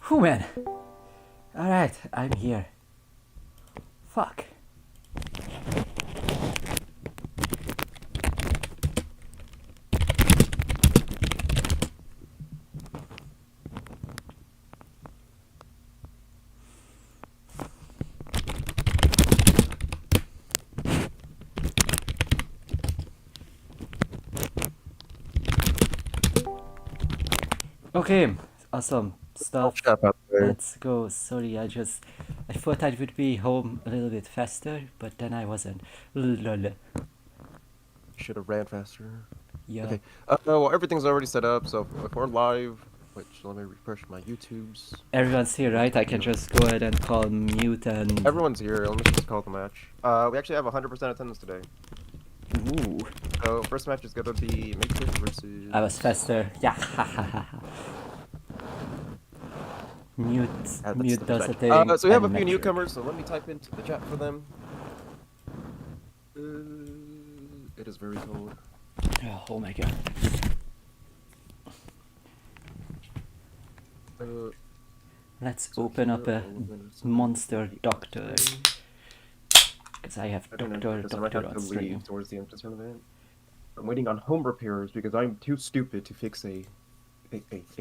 Whew, man. Alright, I'm here. Fuck. Okay, awesome stuff. Chef out there. Let's go. Sorry, I thought I would be home a little bit faster, but then I wasn't. Lol. Should have ran faster. Yeah. Okay. Well, everything's already set up, so if we're live, which let me refresh my YouTubes. Everyone's here, right? I can just go ahead and call mute and... Everyone's here. Let me just call the match. We actually have 100% attendance today. Ooh. So first match is gonna be Matrix versus. I was faster. Yeah. Mute. That's Mute the does a percentage. thing. So we have a and few metric. newcomers, so let me type into the chat for them. It is very cold. Oh my god. Let's So open here up a are the winners. monster doctor. Because I have I don't know, Doctor because I might Doctor have on to stream. leave towards the end of the tournament. I'm waiting on home repairs because I'm too stupid to fix a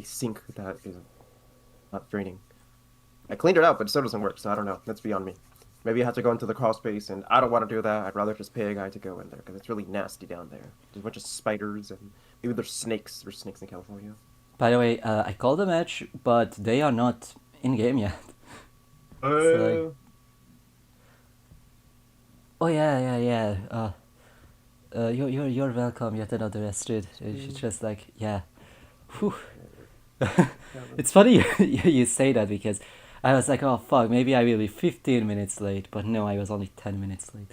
sink that is not draining. I cleaned it out, but it still doesn't work, so I don't know. That's beyond me. Maybe I have to go into the crawl space, and I don't want to do that. I'd rather just pay a guy to go in there, because it's really nasty down there. There's a bunch of spiders, and maybe there's snakes. There's snakes in California. By the way, I called the match, but they are not in game yet. So like, oh yeah. You're welcome. Yet another Astrid. She's just like, yeah. Whew. It's funny you say that because I was like, oh fuck, maybe I will be 15 minutes late, but no, I was only 10 minutes late.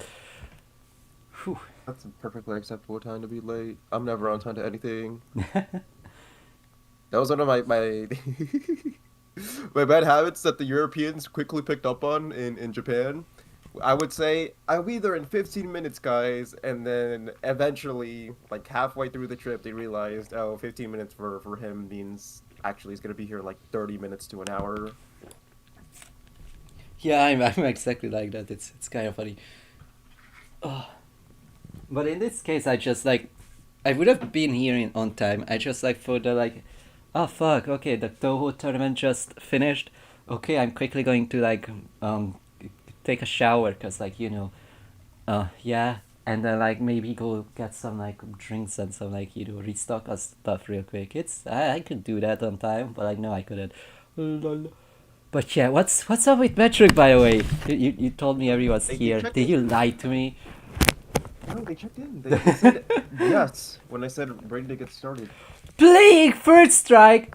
Whew. That's a perfectly acceptable time to be late. I'm never on time to anything. That was one of my my bad habits that the Europeans quickly picked up on in Japan. I would say I'll be there in 15 minutes, guys, and then eventually, like halfway through the trip, they realized, oh, 15 minutes for him means actually he's gonna be here in like 30 minutes to an hour. Yeah, I'm exactly like that. It's kind of funny. Oh. But in this case, I just like, I would have been here on time. I just like thought that like, oh fuck, okay, the Toho tournament just finished. Okay, I'm quickly going to like take a shower because like yeah, and then like maybe go get some like drinks and some like restock of stuff real quick. I could do that on time, but like no, I couldn't. Lol. But yeah, what's up with Metric, by the way? You told me everyone's They here. checked Did in. you lie to me? No, they checked in. They said yes when I said ready to get started. Playing Third Strike.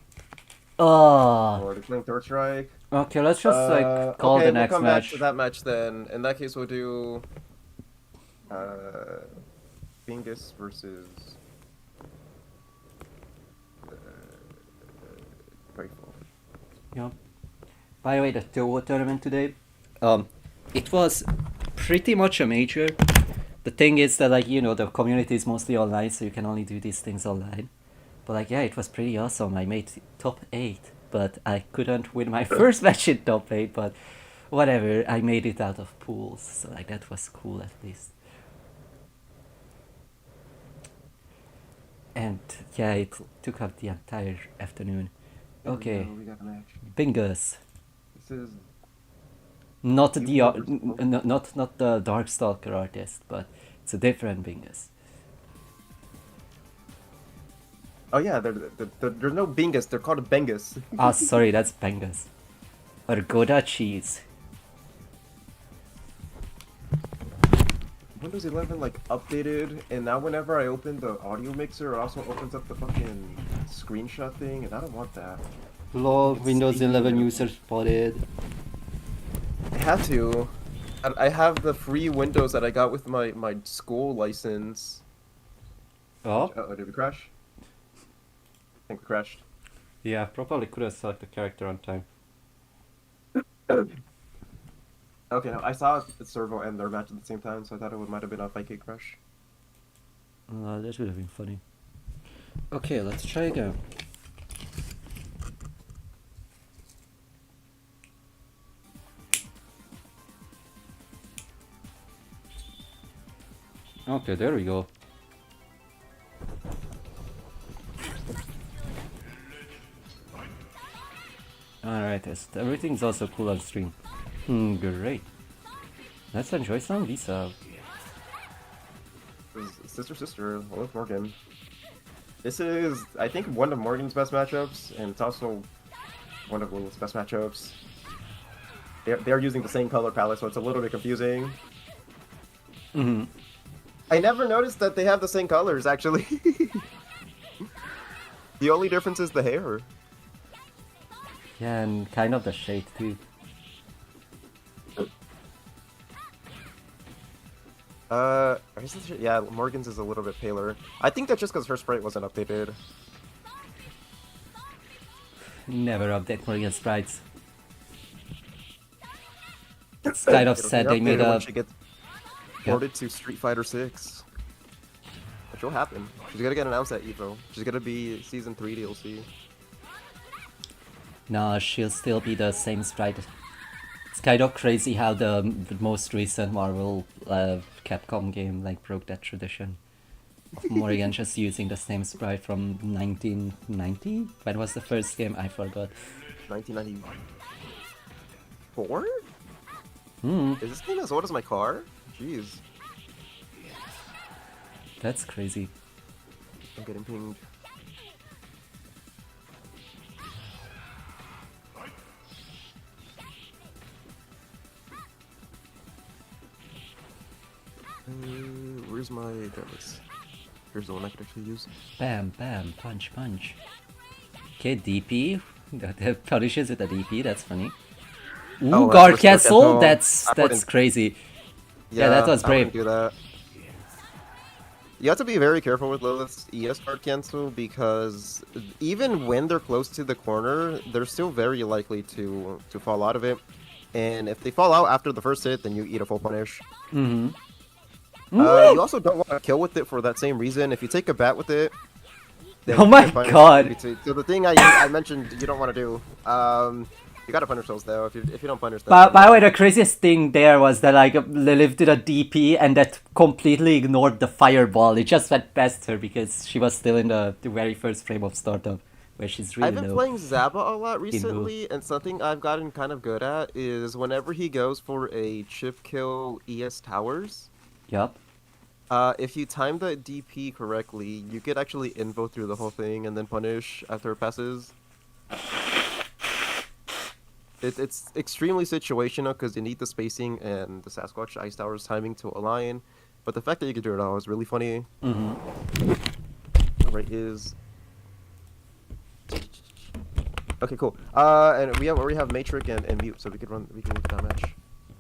Oh. Or they're playing Third Strike. Okay, let's just like call Okay, the we'll next come back to match. that match then. In that case, we'll do uh, Bingus versus uh, Grateful. Yeah. By the way, the Toho tournament today, it was pretty much a major. The thing is that like the community is mostly online, so you can only do these things online. But like yeah, it was pretty awesome. I made top 8, but I couldn't win my first match in top 8. But whatever, I made it out of pools, so like that was cool at least. And yeah, it took up the entire afternoon. Okay, We got an action. Bingus. This is Not the You versus- not the Darkstalker artist, but it's a different Bingus. oh yeah, there's no Bingus. They're called Bengus. Ah, sorry, that's Bingus. Or Gouda cheese. Windows 11 like updated, and now whenever I open the audio mixer, it also opens up the fucking screenshot thing, and I don't want that. Lol, It's Windows stinky 11 now. user spotted. I have to. I have the free Windows that I got with my school license. Oh? Did we crash? I think we crashed. Yeah, probably couldn't select the character on time. Okay, no, I saw the servo and their match at the same time, so I thought it might have been a Viking crash. That would have been funny. Okay, let's try again. Okay, there we go. Alright, everything's also cool on stream. Great. Let's enjoy some Lisa. Sister, Lilith Morgan. This is, I think, one of Morgan's best matchups, and it's also one of Lilith's best matchups. They're using the same color palette, so it's a little bit confusing. I never noticed that they have the same colors, actually. The only difference is the hair. Yeah, and kind of the shade too. Yeah, Morgan's is a little bit paler. I think that's just because her sprite wasn't updated. Never update Morgan sprites. It's kind of sad they made a... She gets ported to Street Fighter 6. Which will happen. She's gonna get announced at EVO. She's gonna be Season 3 DLC. No, she'll still be the same sprite. It's kind of crazy how the most recent Marvel Capcom game like broke that tradition. Morgan just using the same sprite from 1990? When was the first game? I forgot. 1994? Is this game as old as my car? Jeez. That's crazy. I'm getting pinged. Where's my... Here's the one I could actually use. Bam, bam, punch, punch. Okay, DP. The punishes with a DP, that's funny. Ooh, guard cancel? That's crazy. Yeah, that was brave. I wouldn't do that. You have to be very careful with Lilith's ES guard cancel because even when they're close to the corner, they're still very likely to fall out of it. And if they fall out after the first hit, then you eat a full punish. You also don't want to kill with it for that same reason. If you take a bat with it... Oh my god! So the thing I mentioned you don't want to do... you gotta punish those though, if you don't punish them... By the way, the craziest thing there was that like Lilith did a DP and that completely ignored the fireball. It just went past her because she was still in the very first frame of startup, where she's really I've been low. playing Zaba a lot recently, and something I've gotten kind of good at is whenever he goes for a chip kill ES towers... Yup. If you time the DP correctly, you could actually invo through the whole thing and then punish after it passes. It's extremely situational because you need the spacing and the Sasquatch Ice Tower's timing to align, but the fact that you can do it all is really funny. Right is... Okay, cool. And we already have Matrix and Mute, so we can move to that match.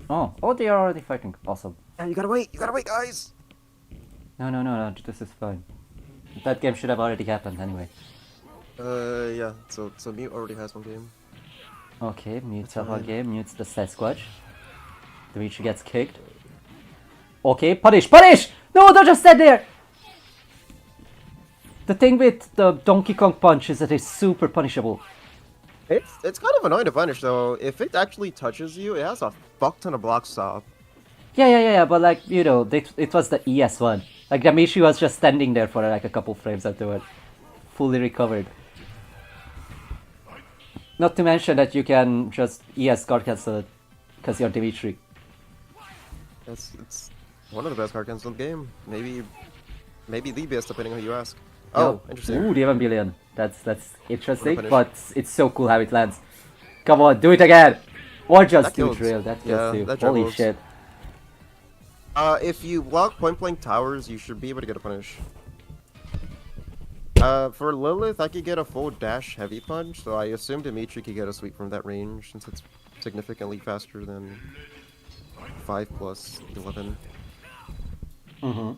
Oh, they are already fighting. Awesome. Yeah, you gotta wait, guys! No, this is fine. That game should have already happened anyway. Yeah, so Mute already has one game. Okay, Mute's up a game, Mute's the Sasquatch. Dimitri gets kicked. Okay, punish! No, don't just stand there! The thing with the Donkey Kong punch is that it's super punishable. It's kind of annoying to punish though. If it actually touches you, it has a fuck ton of block stop. Yeah, but like, you know, it was the ES one. Like, Dimitri was just standing there for like a couple frames afterward. Fully recovered. Not to mention that you can just ES guard cancel it, because you're Dimitri. It's one of the best card cancel in the game. Maybe the best, depending on who you ask. Oh, interesting. Ooh, the 11 billion. That's interesting, but it's so cool how it lands. Come on, do it again! Or just do it real, that kills too. Holy shit. If you block point blank towers, you should be able to get a punish. For Lilith, I could get a full dash heavy punch, so I assume Dimitri could get a sweep from that range, since it's significantly faster than 5 plus 11. Or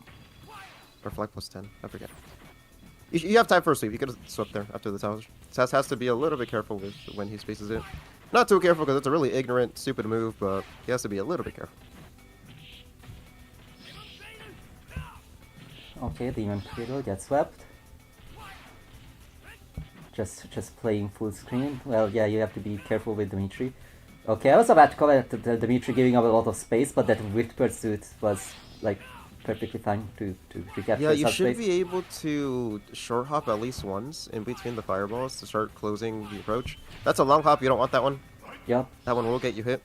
5 plus 10, I forget. You have time for a sweep, you could swap there after the towers. Sass has to be a little bit careful with when he spaces it. Not too careful because it's a really ignorant, stupid move, but he has to be a little bit careful. Okay, Demon Hero gets swept. Just playing full screen. Well, yeah, you have to be careful with Dimitri. Okay, I was about to comment the Dimitri giving up a lot of space, but that Whip Pursuit was like perfectly fine to recapture Yeah, you some should space. be able to short hop at least once in between the fireballs to start closing the approach. That's a long hop, you don't want that one. Yep. That one will get you hit.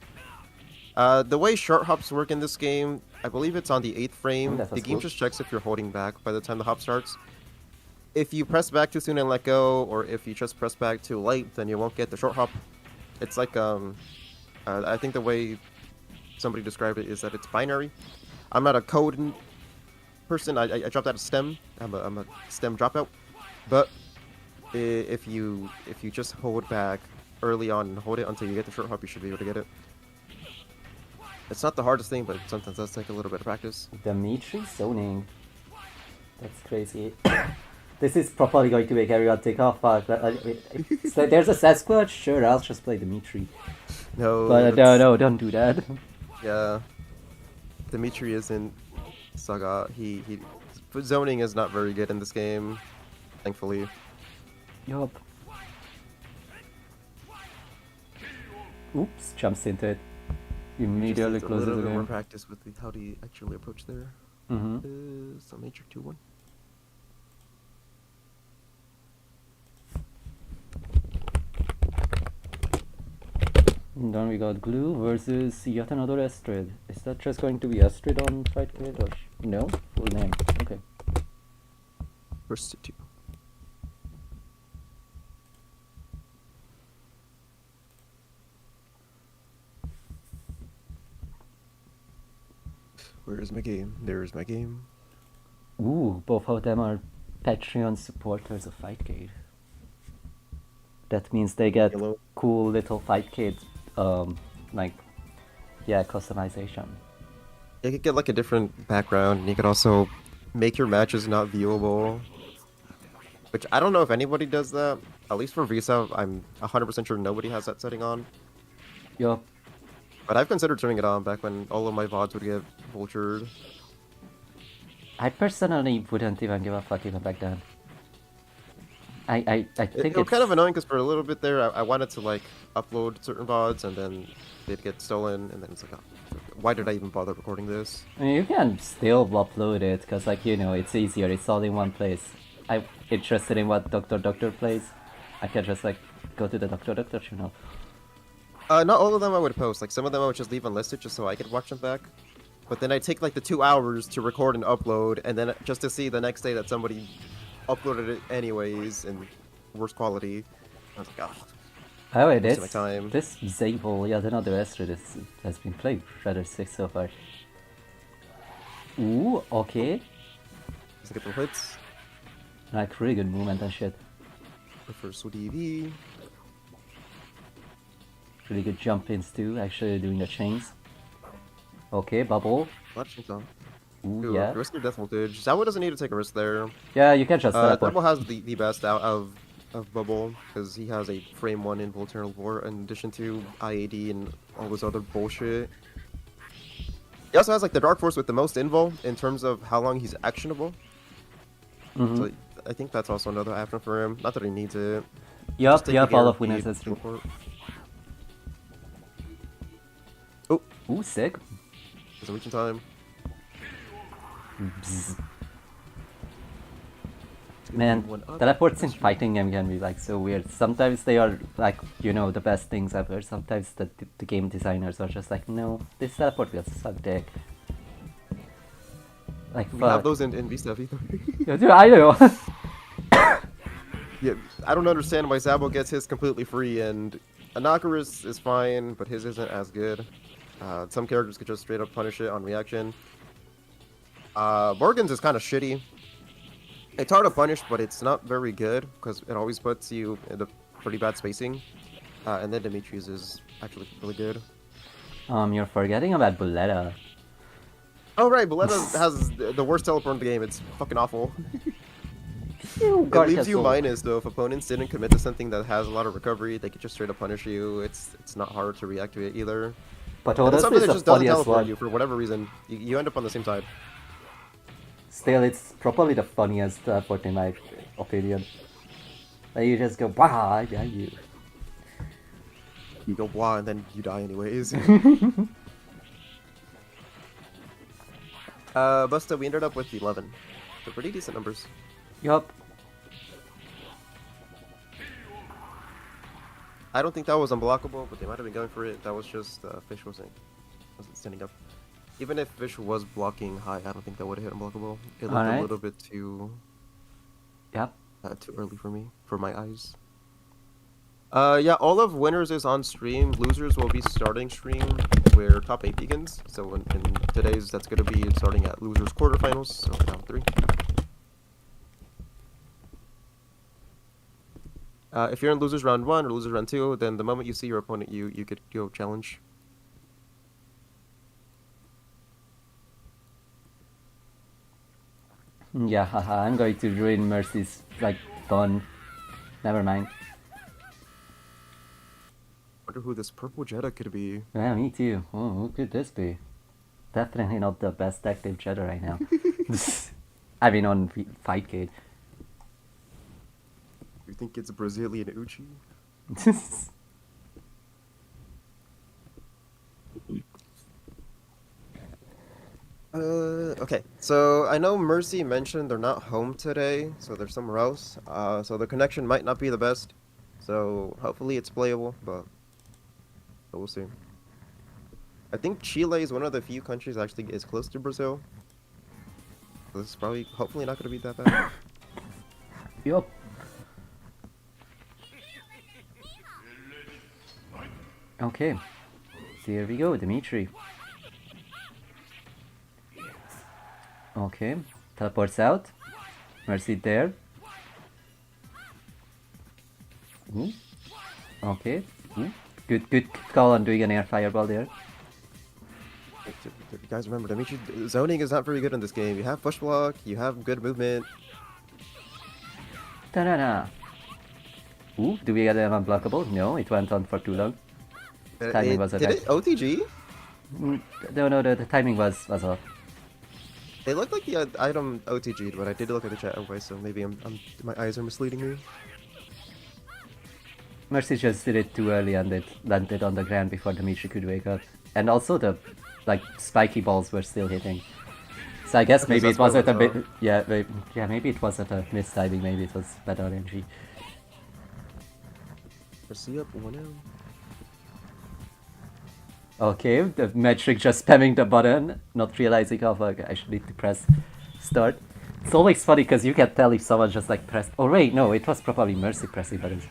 The way short hops work in this game, I believe it's on the 8th Oh, frame. that The was game cool. just checks if you're holding back by the time the hop starts. If you press back too soon and let go, or if you just press back too late, then you won't get the short hop. It's like, I think the way somebody described it is that it's binary. I'm not a code person. I dropped out of STEM. I'm a STEM dropout. But if you just hold back early on and hold it until you get the short hop, you should be able to get it. It's not the hardest thing, but sometimes does take a little bit of practice. Dimitri zoning. That's crazy. This is probably going to make everyone think, oh fuck. So there's a Sasquatch? Sure, I'll just play Dimitri. No. But no, don't do that. Yeah. Dimitri isn't Saga. He zoning is not very good in this game, thankfully. Yup. Oops, jumps into it. Immediately Just needs a closes little the bit more game. practice with how do you actually approach there. Some nature 2-1. And then we got Glue versus yet another Astrid. Is that just going to be Astrid on Fight Grid or no? Full name. Okay. First to 2. Where is my game? There is my game. Ooh, both of them are Patreon supporters of Fightcade. That means they get Hello. cool little Fightcade, like, yeah, customization. You could get like a different background, and you could also make your matches not viewable. Which I don't know if anybody does that. At least for Visa, I'm 100% sure nobody has that setting on. Yup. But I've considered turning it on back when all of my VODs would get vultured. I personally wouldn't even give a fuck even back then. I think It was it's kind of annoying because for a little bit there, I wanted to like upload certain VODs and then they'd get stolen, and then it's like, oh, why did I even bother recording this? I mean, you can still upload it because, like, you know, it's easier. It's all in one place. I'm interested in what Dr.Doctor plays. I can just like go to the Dr.Doctor channel. Not all of them I would post. Like some of them I would just leave unlisted just so I could watch them back. But then I take like the 2 hours to record and upload, and then just to see the next day that somebody uploaded it anyways in worse quality. I was like, oh. Oh, it Wasting my is. time. This Zabel, yeah, another Astrid has been played rather sick so far. Ooh, okay. Just get the hits. Like, really good movement and shit. First with EV. Really good jump ins too, actually doing the chains. Okay, bubble. Watching on. Ooh, yeah. Risk your death voltage. Zawo doesn't need to take a risk there. Yeah, you can just teleport. Zawo has the best out of Bubble because he has a frame 1 invulnerable war in addition to IAD and all this other bullshit. He also has like the Dark Force with the most invul in terms of how long he's actionable. Mm-hmm. So I think that's also another option for him. Not that he needs it. Yup, Just yup, taking all of guaranteed Winners is true. import. Oh, Ooh, sick. there's a reach in time. Bzz. Man, One up. teleports in fighting game can be like so weird. Sometimes they are like, you know, the best things ever. Sometimes the game designers are just like, no, this teleport will suck dick. Like, We fuck. have those in VStuff either. Yeah, dude, I know. Yeah, I don't understand why Zabo gets his completely free and Anakaris is fine, but his isn't as good. Some characters could just straight up punish it on reaction. Morgan's is kind of shitty. It's hard to punish, but it's not very good because it always puts you in a pretty bad spacing. And then Dimitri's is actually really good. You're forgetting about Buletta. Oh right, Boletta has the worst teleport in the game. It's fucking awful. You It leaves you minus though. If opponents didn't commit to something that has a lot of recovery, they could just straight up punish you. It's not hard to react to it either. But And then Otis something is that the just doesn't funniest teleport one. you for whatever reason, you end up on the same side. Still, it's probably the funniest teleport in my opinion. Like, you just go, bah, yeah, you. You go blah and then you die anyways. Busta, we ended up with 11. So pretty decent numbers. Yup. I don't think that was unblockable, but they might have been going for it. That was just Fish wasn't standing up. Even if Fish was blocking high, I don't think that would have hit unblockable. It looked a Alright. little bit too Yep. too early for me, for my eyes. Yeah, all of winners is on stream. Losers will be starting stream where top 8 begins. So in today's, that's going to be starting at losers quarterfinals, so round 3. If you're in losers round 1 or losers round 2, then the moment you see your opponent, you could go challenge. Yeah, haha, I'm going to ruin Mercy's, like, fun. Never mind. Wonder who this purple Jetta could be. Yeah, me too. Oh, who could this be? Definitely not the best active Jedi right now. I mean, on Fightcade. You think it's Brazilian Uchi? Okay. So I know Mercy mentioned they're not home today, so they're somewhere else. So the connection might not be the best. So hopefully it's playable, but we'll see. I think Chile is one of the few countries that actually is close to Brazil. So this is probably, hopefully not going to be that bad. Yup. Okay. Here we go, Dimitri. Okay. Teleports out. Mercy there. Ooh. Okay. Ooh. Good call on doing an air fireball there. You guys remember, Dimitri, zoning is not very good in this game. You have push block, you have good movement. Ta-da-da. Ooh, do we get an unblockable? No, it went on for too long. Timing was Did okay. it OTG? No, the timing was off. It looked like the item OTG'd, but I did look at the chat anyway, so maybe my eyes are misleading me. Mercy just did it too early and it landed on the ground before Dimitri could wake up. And also the, like, spiky balls were still hitting. So I guess maybe it wasn't a bit... Yeah, maybe it wasn't a mistiming, maybe it was bad RNG. Mercy up 1-0. Okay, the metric just spamming the button, not realizing, oh fuck, I should need to press start. It's always funny because you can tell if someone just like pressed... Oh wait, no, it was probably Mercy pressing buttons.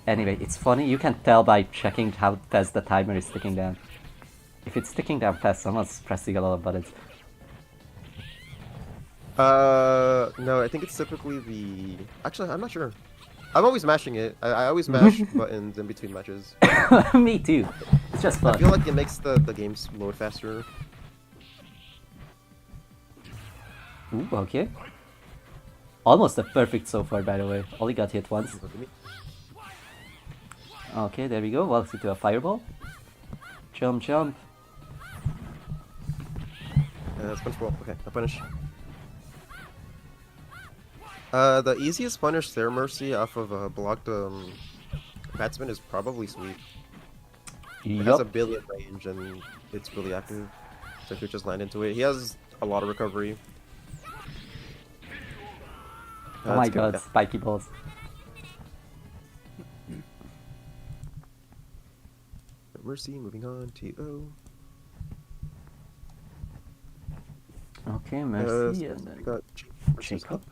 Anyway, it's funny, you can tell by checking how fast the timer is ticking down. If it's ticking down fast, someone's pressing a lot of buttons. No, I think it's typically the... Actually, I'm not sure. I'm always mashing it. I always mash buttons in between matches. Me too. It's just fun. I feel like it makes the games load faster. Ooh, okay. Almost a perfect so far, by the way. Only got hit once. Okay, there we go. Walks into a fireball. Jump, jump. SpongeBob. Okay, I'll punish. The easiest punish there, Mercy, off of a blocked batsman is probably Sweep. It has a billion range and it's really active. So if you just land into it, he has a lot of recovery. Oh my god, spiky balls. Mercy, moving on, TO. Okay, Mercy, and then we got Jacob.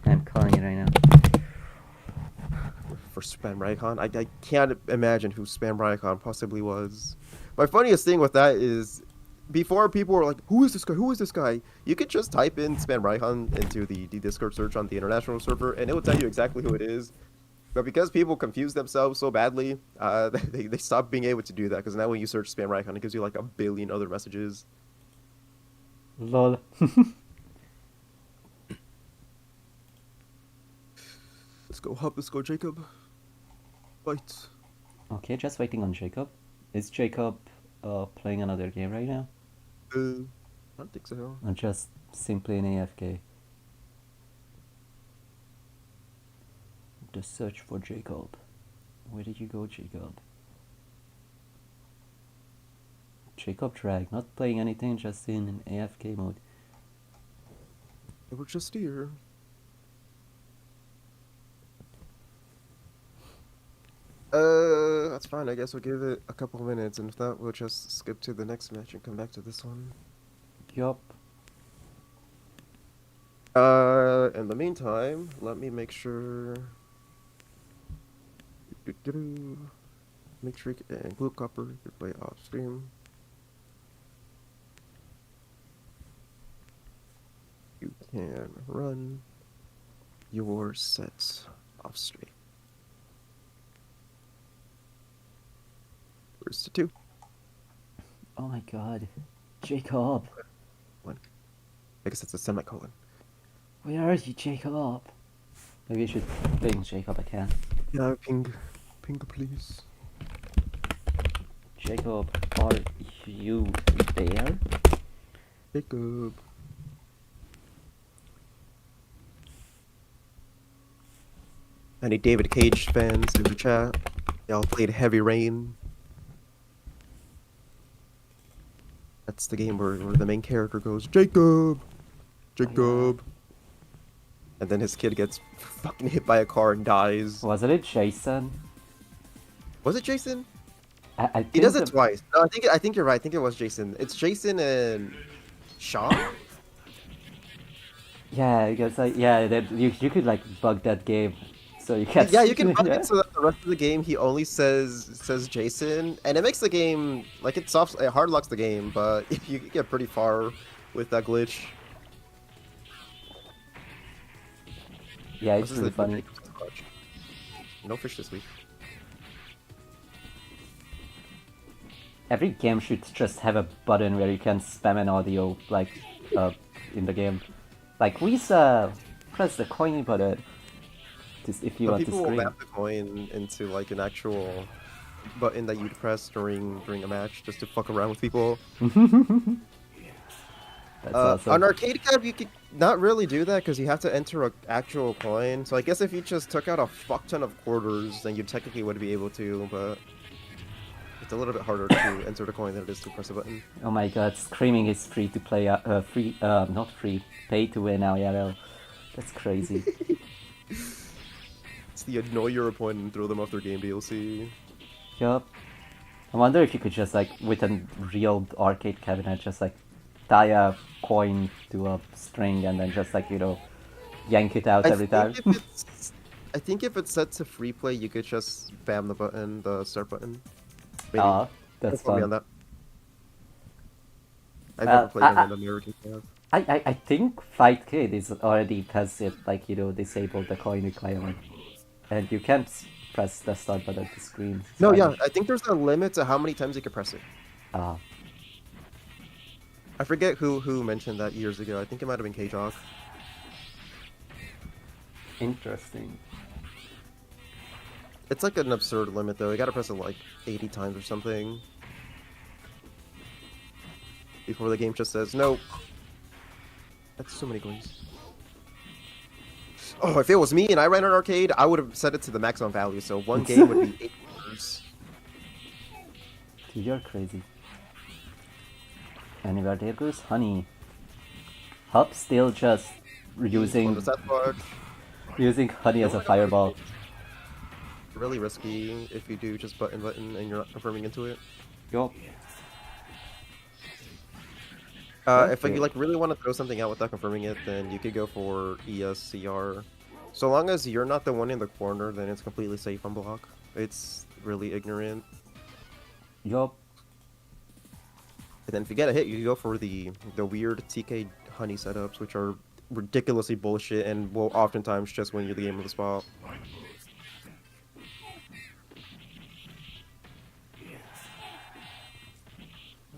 I'm calling it right now. For Spam Raycon, I can't imagine who Spam Raycon possibly was. My funniest thing with that is, before people were like, who is this guy, who is this guy? You could just type in Spam Raycon into the Discord search on the international server, and it will tell you exactly who it is. But because people confuse themselves so badly, they stopped being able to do that, because now when you search Spam Raycon, it gives you like a billion other messages. Lol. Let's go Hub, let's go Jacob. Fight. Okay, just waiting on Jacob. Is Jacob playing another game right now? I don't think so. Or just simply an AFK? The search for Jacob. Where did you go, Jacob? Jacob drag, not playing anything, just in AFK mode. We're just here. That's fine. I guess we'll give it a couple minutes, and if not, we'll just skip to the next match and come back to this one. Yup. In the meantime, let me make sure. Make sure you can Blue Copper you can play off stream. You can run your sets off stream. Where's the 2? Oh my god. Jacob. 1. I guess it's a semicolon. Where are you, Jacob? Maybe you should ping Jacob again. Yeah, ping please. Jacob, are you there? Jacob. Any David Cage fans in the chat? Y'all played Heavy Rain. That's the game where the main character goes, Jacob! Jacob! And then his kid gets fucking hit by a car and dies. Wasn't it Jason? Was it Jason? I think He does it twice. No, I think you're right. I think it was Jason. It's Jason and Sean? Yeah, because like you could like bug that game, so you can't. Yeah, you can bug it so that the rest of the game he only says Jason, and it makes the game like it hard locks the game. But if you get pretty far with that glitch, Yeah, it's really funny. No fish this week. Every game should just have a button where you can spam an audio, like, in the game. Like, Lisa, press the coin button if you want to People will scream. map the coin into like an actual button that you'd press during a match just to fuck around with people. That's awesome. On Arcade Cab, you could not really do that because you have to enter an actual coin. So I guess if you just took out a fuck ton of quarters, then you technically would be able to, but it's a little bit harder to enter the coin than it is to press a button. Oh my god, screaming is free to play, not free, pay to win IRL. That's crazy. It's the annoy your opponent and throw them off their game DLC. Yup. I wonder if you could just, like, with a real arcade cabinet, just, like, tie a coin to a string and then just, like, you know, yank it out every time. I think if it's set to free play, you could just spam the button, the start button. Maybe. Ah, that's Don't quote me fun. on that. I've never played it on American Cab. I think Fight Kid already has it, like, you know, disabled the coin requirement. And you can't press the start button to screen. No, yeah, I think there's a limit to how many times you can press it. Ah. I forget who mentioned that years ago. I think it might have been K-Jock. Interesting. It's like an absurd limit though. You gotta press it like 80 times or something before the game just says no. That's so many coins. Oh, if it was me and I ran an arcade, I would have set it to the maximum value. So one game would be $8. You're crazy. Anywhere there goes honey. Hub still just using honey as a fireball. Really risky if you do just button and you're not confirming into it. Yup. If you like really want to throw something out without confirming it, then you could go for ESCR. So long as you're not the one in the corner, then it's completely safe on block. It's really ignorant. Yup. And then if you get a hit, you can go for the weird TK honey setups, which are ridiculously bullshit and will oftentimes just win you the game on the spot.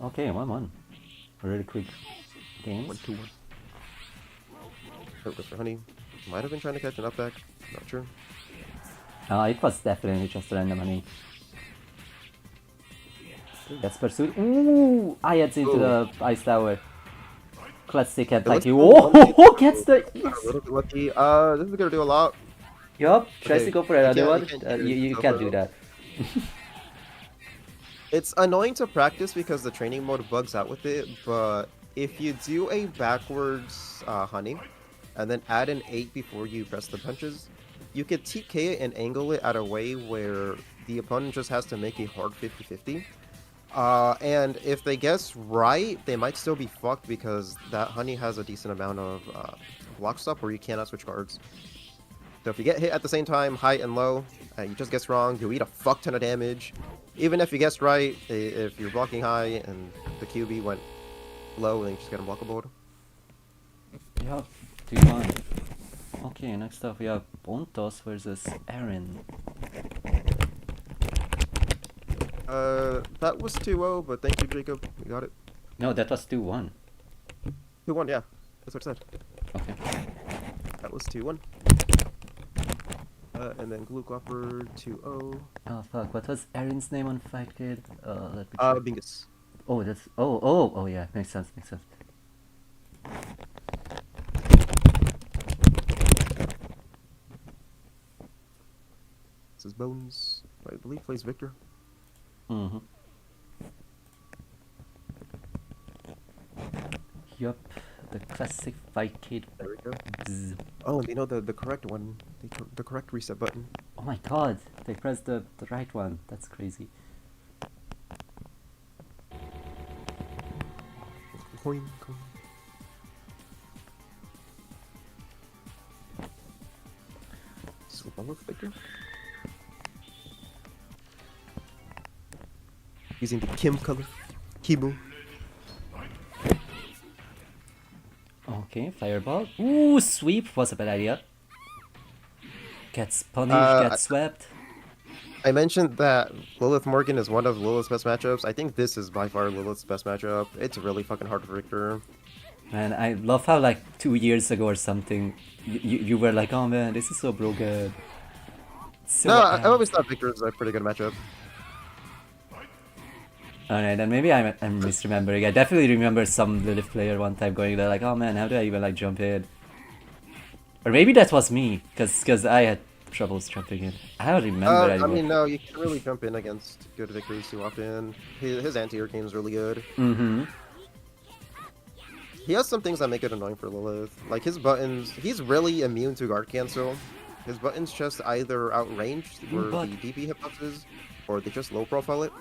Okay, 1-1. Really quick games. 1-2-1. Oh, goes for honey. Might have been trying to catch an up back. Not sure. It was definitely just random honey. Gets pursued. Ooh! I had into the ice tower. Classic and like you. Oh! Gets the. A little bit lucky. This is gonna do a lot. Yup. Tries Okay. to go for another one. You You go can't for do it. that. It's annoying to practice because the training mode bugs out with it, but if you do a backwards honey, and then add an 8 before you press the punches, you could TK it and angle it at a way where the opponent just has to make a hard 50-50. And if they guess right, they might still be fucked because that honey has a decent amount of block stop where you cannot switch cards. So if you get hit at the same time, high and low, you just guess wrong, you eat a fuck ton of damage. Even if you guessed right, if you're blocking high and the QB went low, then you just get unblockable. Yeah, 2-1. Okay, next up we have Bontos versus Aaron. That was 2-0, but thank you, Jacob. We got it. No, that was 2-1. 2-1, yeah. That's what I said. Okay. That was 2-1. And then Glue Copper 2-0. Oh fuck, what was Aaron's name on Fight Kid? Let me check. Bingus. Oh, that's... Oh, yeah, makes sense. This is Bones. I believe plays Victor. Mm-hmm. Yup, the classic Fight Kid. There we go. Bzz. Oh, and you know the correct one. The correct reset button. Oh my god, they pressed the right one. That's crazy. Coin. Slip on with Victor. Using the Kim color. Kibu. Okay, fireball. Ooh, sweep was a bad idea. Gets punished, gets swept. I mentioned that Lilith Morgan is one of Lilith's best matchups. I think this is by far Lilith's best matchup. It's really fucking hard for Victor. Man, I love how like 2 years ago or something, you were like, oh man, this is so broken. So No, I always thought Victor was a pretty good matchup. Alright, then maybe I'm misremembering. I definitely remember some Lilith player one time going there like, oh man, how do I even like jump in? Or maybe that was me, cause I had troubles jumping in. I don't remember anymore. I mean, no, you can't really jump in against good Victors too often. His anti-air game is really good. Mm-hmm. He has some things that make it annoying for Lilith. Like his buttons, he's really immune to guard cancel. His buttons just either outranged where the DP hitboxes, or they just low profile it.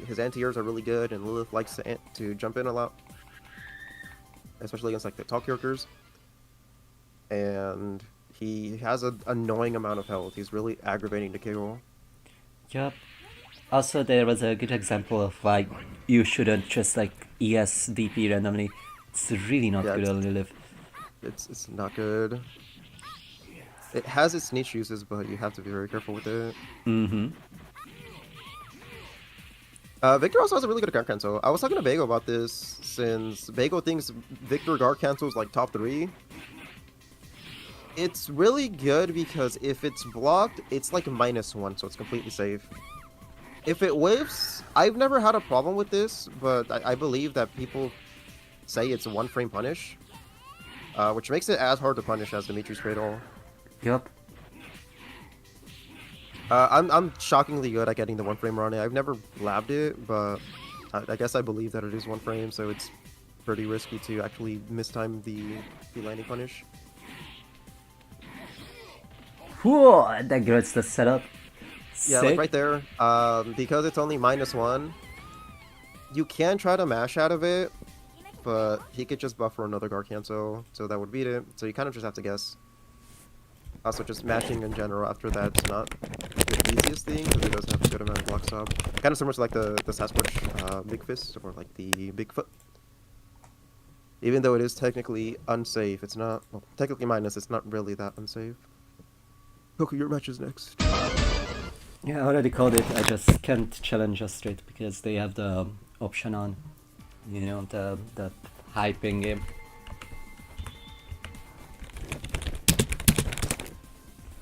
His anti-airs are really good, and Lilith likes to jump in a lot. Especially against like the top characters. And he has an annoying amount of health. He's really aggravating to kill. Yup. Also, there was a good example of why you shouldn't just like ES DP randomly. It's really not good on Lilith. It's not good. It has its niche uses, but you have to be very careful with it. Mm-hmm. Victor also has a really good guard cancel. I was talking to Bago about this, since Bago thinks Victor guard cancel is like top 3. It's really good because if it's blocked, it's like -1, so it's completely safe. If it whiffs, I've never had a problem with this, but I believe that people say it's a 1-frame punish, which makes it as hard to punish as Dimitri's Cradle. Yup. I'm shockingly good at getting the 1-frame run. I've never labbed it, but I guess I believe that it is 1-frame, so it's pretty risky to actually mistime the landing punish. Whoa, that gets the setup. Yeah, like right there. Because it's only -1, you can try to mash out of it, but he could just buffer another guard cancel, so that would beat it. So you kind of just have to guess. Also, just mashing in general after that's not the easiest thing, because it doesn't have a good amount of block stop. Kind of similar to like the Sasquatch Big Fist, or like the Bigfoot. Even though it is technically unsafe, it's not, well, technically minus, it's not really that unsafe. Coco, your match is next. Yeah, I already called it. I just can't challenge us straight because they have the option on. You know, the hyping game.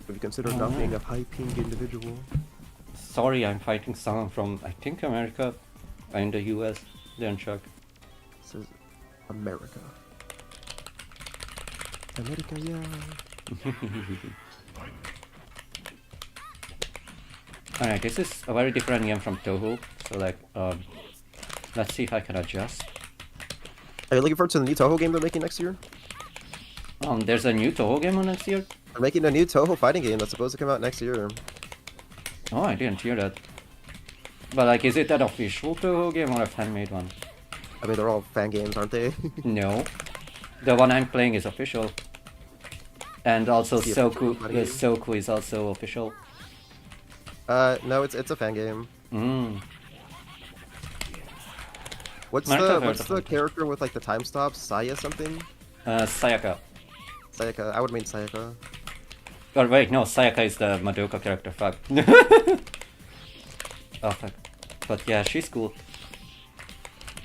Have you considered not being a high ping individual? Sorry, I'm fighting someone from, I think, America. In the US. Don't check. It says America. America, yeah. Alright, this is a very different game from Toho. So like, let's see if I can adjust. Are you looking forward to the new Toho game they're making next year? There's a new Toho game on next year? They're making a new Toho fighting game that's supposed to come out next year. Oh, I didn't hear that. But like, is it an official Toho game or a fan-made one? I mean, they're all fan games, aren't they? No. The one I'm playing is official. And also Soku is also official. No, it's a fan game. What's the character with like the time stops? Saya something? Sayaka. Sayaka. I would mean Sayaka. Oh wait, no, Sayaka is the Madoka character, fuck. Oh fuck. But yeah, she's cool.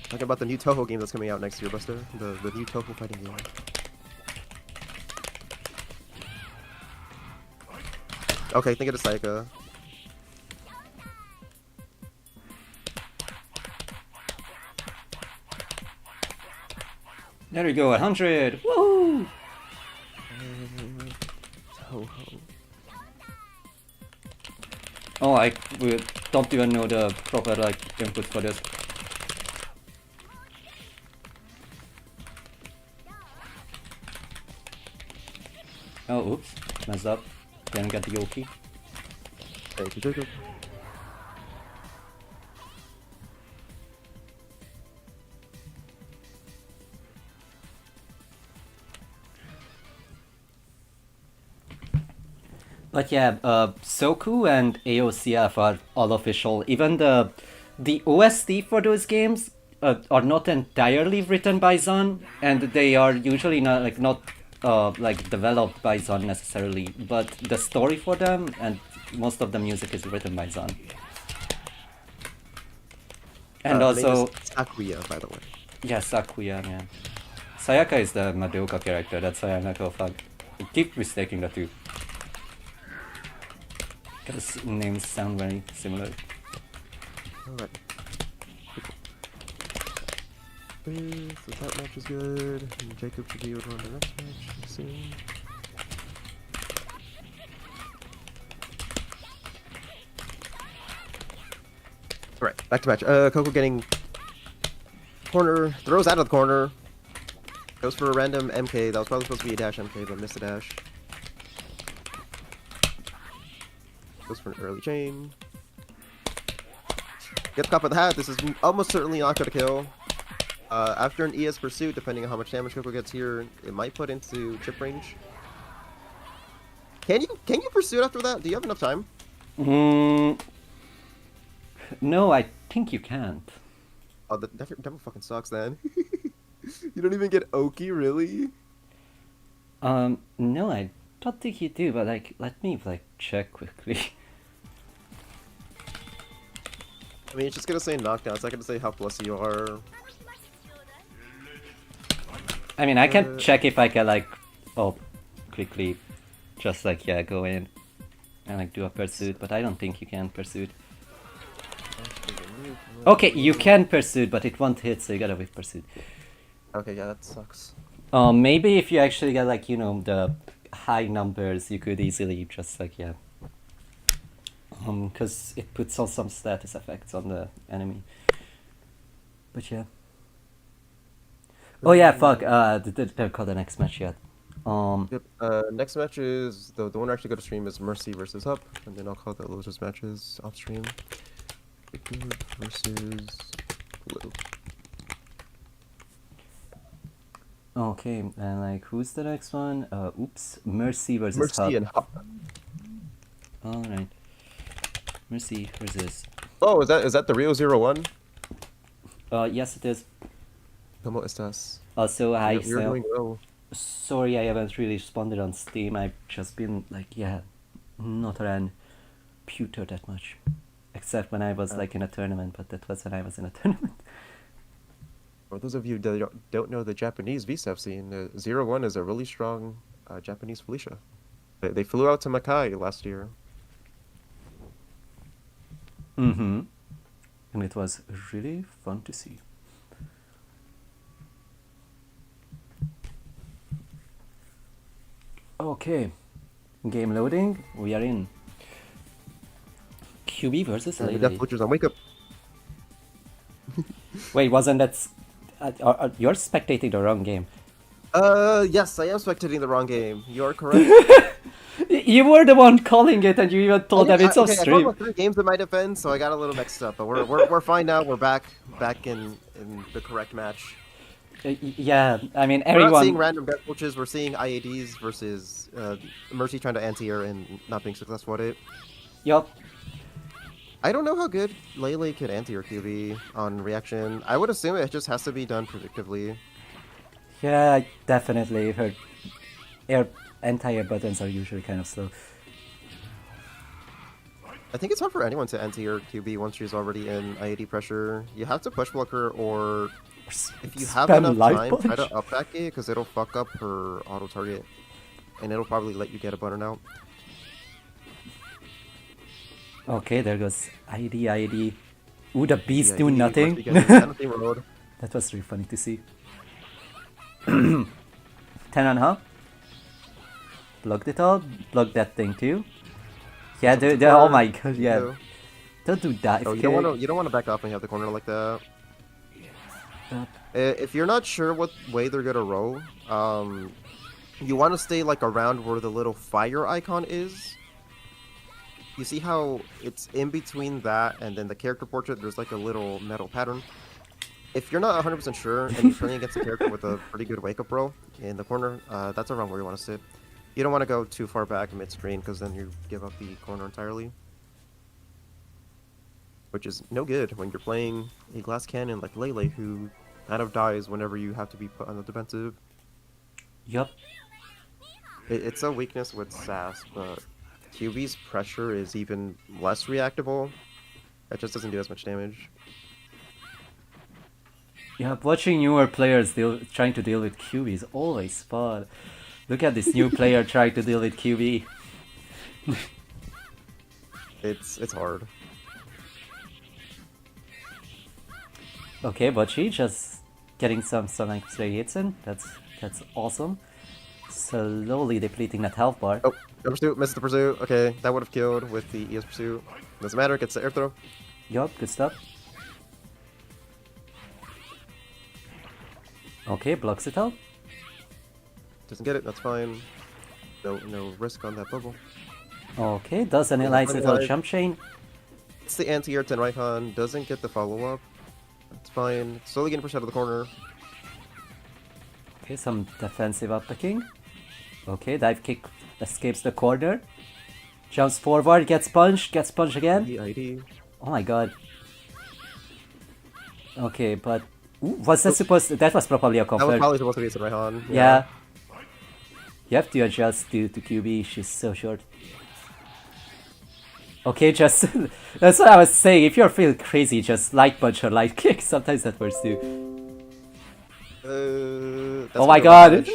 Talking about the new Toho game that's coming out next year, Buster. The new Toho fighting game. Okay, think of the Sayaka. There we go, 100! Woo! Toho. Oh, I don't even know the proper like input for this. Oh, oops, messed up. Didn't get the Yoki. Thank you, Jacob. But yeah, Soku and AOCF are all official. Even the OST for those games are not entirely written by Zan, and they are usually not like developed by Zan necessarily. But the story for them and most of the music is written by Zan. And also Sakuya, by the way. Yeah, Sakuya, yeah. Sayaka is the Madoka character. That's why I'm like, oh fuck. I keep mistaking the two. Because names sound very similar. Alright. So that match is good. And Jacob should be able to run the next match soon. Alright, back to match. Coco getting corner, throws out of the corner. Goes for a random MK. That was probably supposed to be a dash MK, but missed the dash. Goes for an early chain. Gets caught by the hat. This is almost certainly not going to kill. After an ES pursuit, depending on how much damage Coco gets here, it might put into chip range. Can you pursue it after that? Do you have enough time? No, I think you can't. Oh, that devil fucking sucks then. You don't even get Oki, really? No, I don't think you do, but like, let me like check quickly. I mean, it's just gonna say knockdown. It's not gonna say how plus you are. I mean, I can check if I can like, quickly, just like go in and like do a pursuit, but I don't think you can pursuit. Okay, you can pursuit, but it won't hit, so you gotta whip pursuit. Okay, yeah, that sucks. Maybe if you actually get like, the high numbers, you could easily just like, because it puts on some status effects on the enemy. But yeah. Oh yeah, fuck, didn't call the next match yet. Yep, next match is, the one I actually go to stream is Mercy versus Up, and then I'll call the losers matches off stream. Good versus Blue. Okay, and like, who's the next one? Oops, Mercy versus Mercy and Hop. Alright. Mercy versus... Oh, is that the Rio 01? Yes it is. ¿Cómo estás? Also, hi, You're doing well. Sorry I haven't really responded on Steam. I've just been like, not around Pewter that much. Except when I was like in a tournament, but that was when I was in a tournament. For those of you that don't know the Japanese VSEF scene, 01 is a really strong Japanese Felicia. They flew out to Makai last year. Mm-hmm. And it was really fun to see. Okay. Game loading. We are in. QB versus The Death Lele. Butchers on Wake Up. Wait, wasn't that... you're spectating the wrong game. Yes, I am spectating the wrong game. You are correct. You were the one calling it, and you even told them it's off I stream. called 3 games in my defense, so I got a little mixed up. But we're fine now. We're back in the correct match. Yeah, I mean, We're not everyone... seeing random death coaches. We're seeing IADs versus Mercy trying to anti-air and not being successful at it. Yup. I don't know how good Lele could anti-air QB on reaction. I would assume it just has to be done predictively. Yeah, definitely. Her anti-air buttons are usually kind of slow. I think it's hard for anyone to anti-air QB once she's already in IAD pressure. You have to push block her, or if you have Spam enough light time, punch. try to up back it, because it'll fuck up her auto target. And it'll probably let you get a button out. Okay, there goes IED. Ooh, the beast Yeah, do he must nothing. be getting penalty road. That was really funny to see. 10 on her. Blocked it all. Blocked that thing too. Yeah, oh my god, yeah. No. Don't do that. Oh, you don't want to back off when you have the corner like that. If you're not sure what way they're gonna roll, you want to stay like around where the little fire icon is. You see how it's in between that and then the character portrait, there's like a little metal pattern. If you're not 100% sure and you're playing against a character with a pretty good wake up roll in the corner, that's around where you want to sit. You don't want to go too far back mid-screen because then you give up the corner entirely. Which is no good when you're playing a glass cannon like Lele, who kind of dies whenever you have to be put on the defensive. Yup. It's a weakness with SAS, but QB's pressure is even less reactable. It just doesn't do as much damage. Yeah, watching newer players trying to deal with QB is always fun. Look at this new player trying to deal with QB. It's hard. Okay, but she just getting some extra hits in. That's awesome. Slowly depleting that health bar. Oh, no pursuit, missed the pursuit. Okay, that would have killed with the ES pursuit. Doesn't matter, gets the air throw. Yup, good stuff. Okay, blocks it out. Doesn't get it, that's fine. No risk on that bubble. Okay, does an Elite's little jump chain. It's the anti-air 10 Raikon, doesn't get the follow-up. That's fine. Slowly getting pushed out of the corner. Okay, some defensive uppacking. Okay, dive kick escapes the corner. Jumps forward, gets punched again. ID. Oh my god. Okay, but... Ooh, was that supposed to... That was probably a That was confirm. probably supposed to be a Raihan. Yeah. You have to adjust to QB, she's so short. Okay, just... That's what I was saying, if you're feeling crazy, just light punch or light kick, sometimes that works too. Oh my god!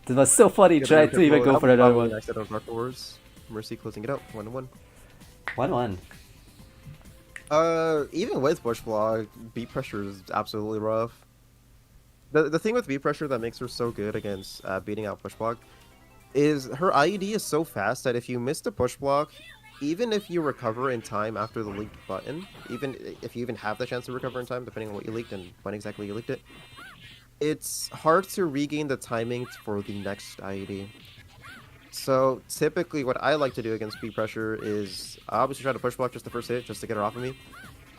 That was so funny, trying to even go for another one. I said on Dark Wars. Mercy closing it out, 1-1. 1-1. Even with push block, beat pressure is absolutely rough. The thing with beat pressure that makes her so good against beating out push block is her IED is so fast that if you miss the push block, even if you recover in time after the leaked button, even if you even have the chance to recover in time, depending on what you leaked and when exactly you leaked it, it's hard to regain the timing for the next IED. So typically what I like to do against beat pressure is obviously try to push block just the first hit just to get her off of me.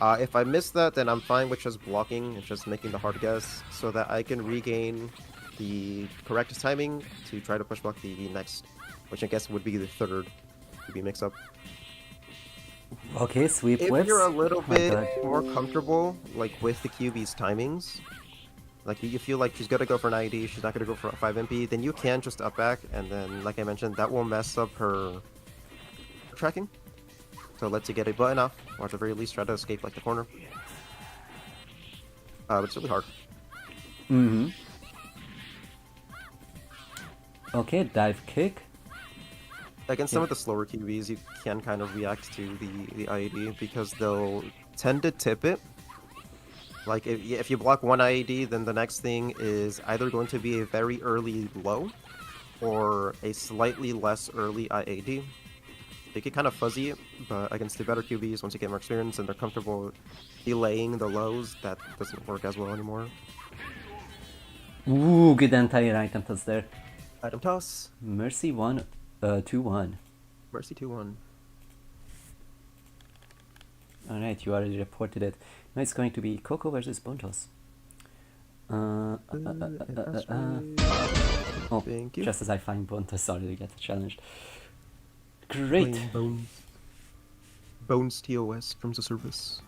If I miss that, then I'm fine with just blocking and just making the hard guess so that I can regain the correct timing to try to push block the next, which I guess would be the third to be mixed up. Okay, sweep If whips. you're a little My bit God. more comfortable, like with the QB's timings, like you feel like she's gonna go for an ID, she's not gonna go for a 5 MP, then you can just up back, and then, like I mentioned, that will mess up her tracking. So it lets you get a button off, or at the very least try to escape like the corner. But it's really hard. Mm-hmm. Okay, dive kick. Against some of the slower QBs, you can kind of react to the IED because they'll tend to tip it. Like, if you block one IED, then the next thing is either going to be a very early low or a slightly less early IAD. they get kind of fuzzy, but against the better QBs, once you get more experience and they're comfortable delaying the lows, that doesn't work as well anymore. Ooh, good entire item toss there. Item toss. Mercy 1, 2-1. Mercy 2-1. Alright, you already reported it. Now it's going to be Coco versus Bone Toss. Oh, Thank you. just as I find Bone Toss already gets challenged. Great! Bones. Bones TOS from the service.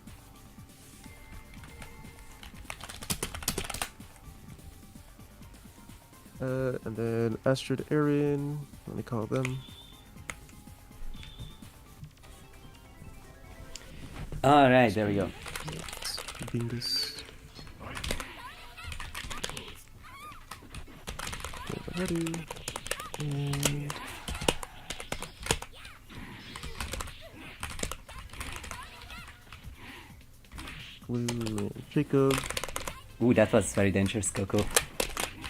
And then Astrid Aaron. Let me call them. Alright, there we go. Bingus. Ready. And Glue and Jacob. Ooh, that was very dangerous, Coco.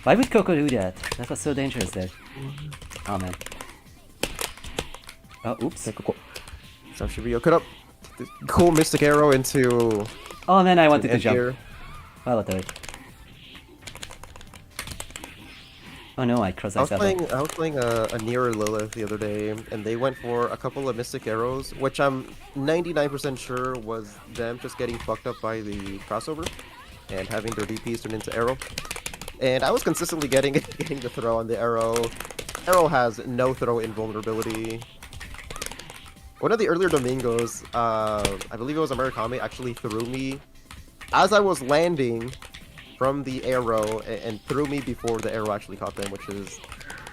Why would Coco do that? That was so dangerous there. Oh man. Oh, oops. Okay, cool. So Shiryu could up the cool Mystic Arrow into. Oh man, I wanted to jump. Here. Well, whatever. Oh no, I crossed I was myself. playing a Near Lilith the other day, and they went for a couple of Mystic Arrows, which I'm 99% sure was them just getting fucked up by the crossover and having their DPs turn into Arrow. And I was consistently getting the throw on the Arrow. Arrow has no throw invulnerability. One of the earlier Domingos, I believe it was Amerikami, actually threw me as I was landing from the arrow and threw me before the arrow actually caught them, which is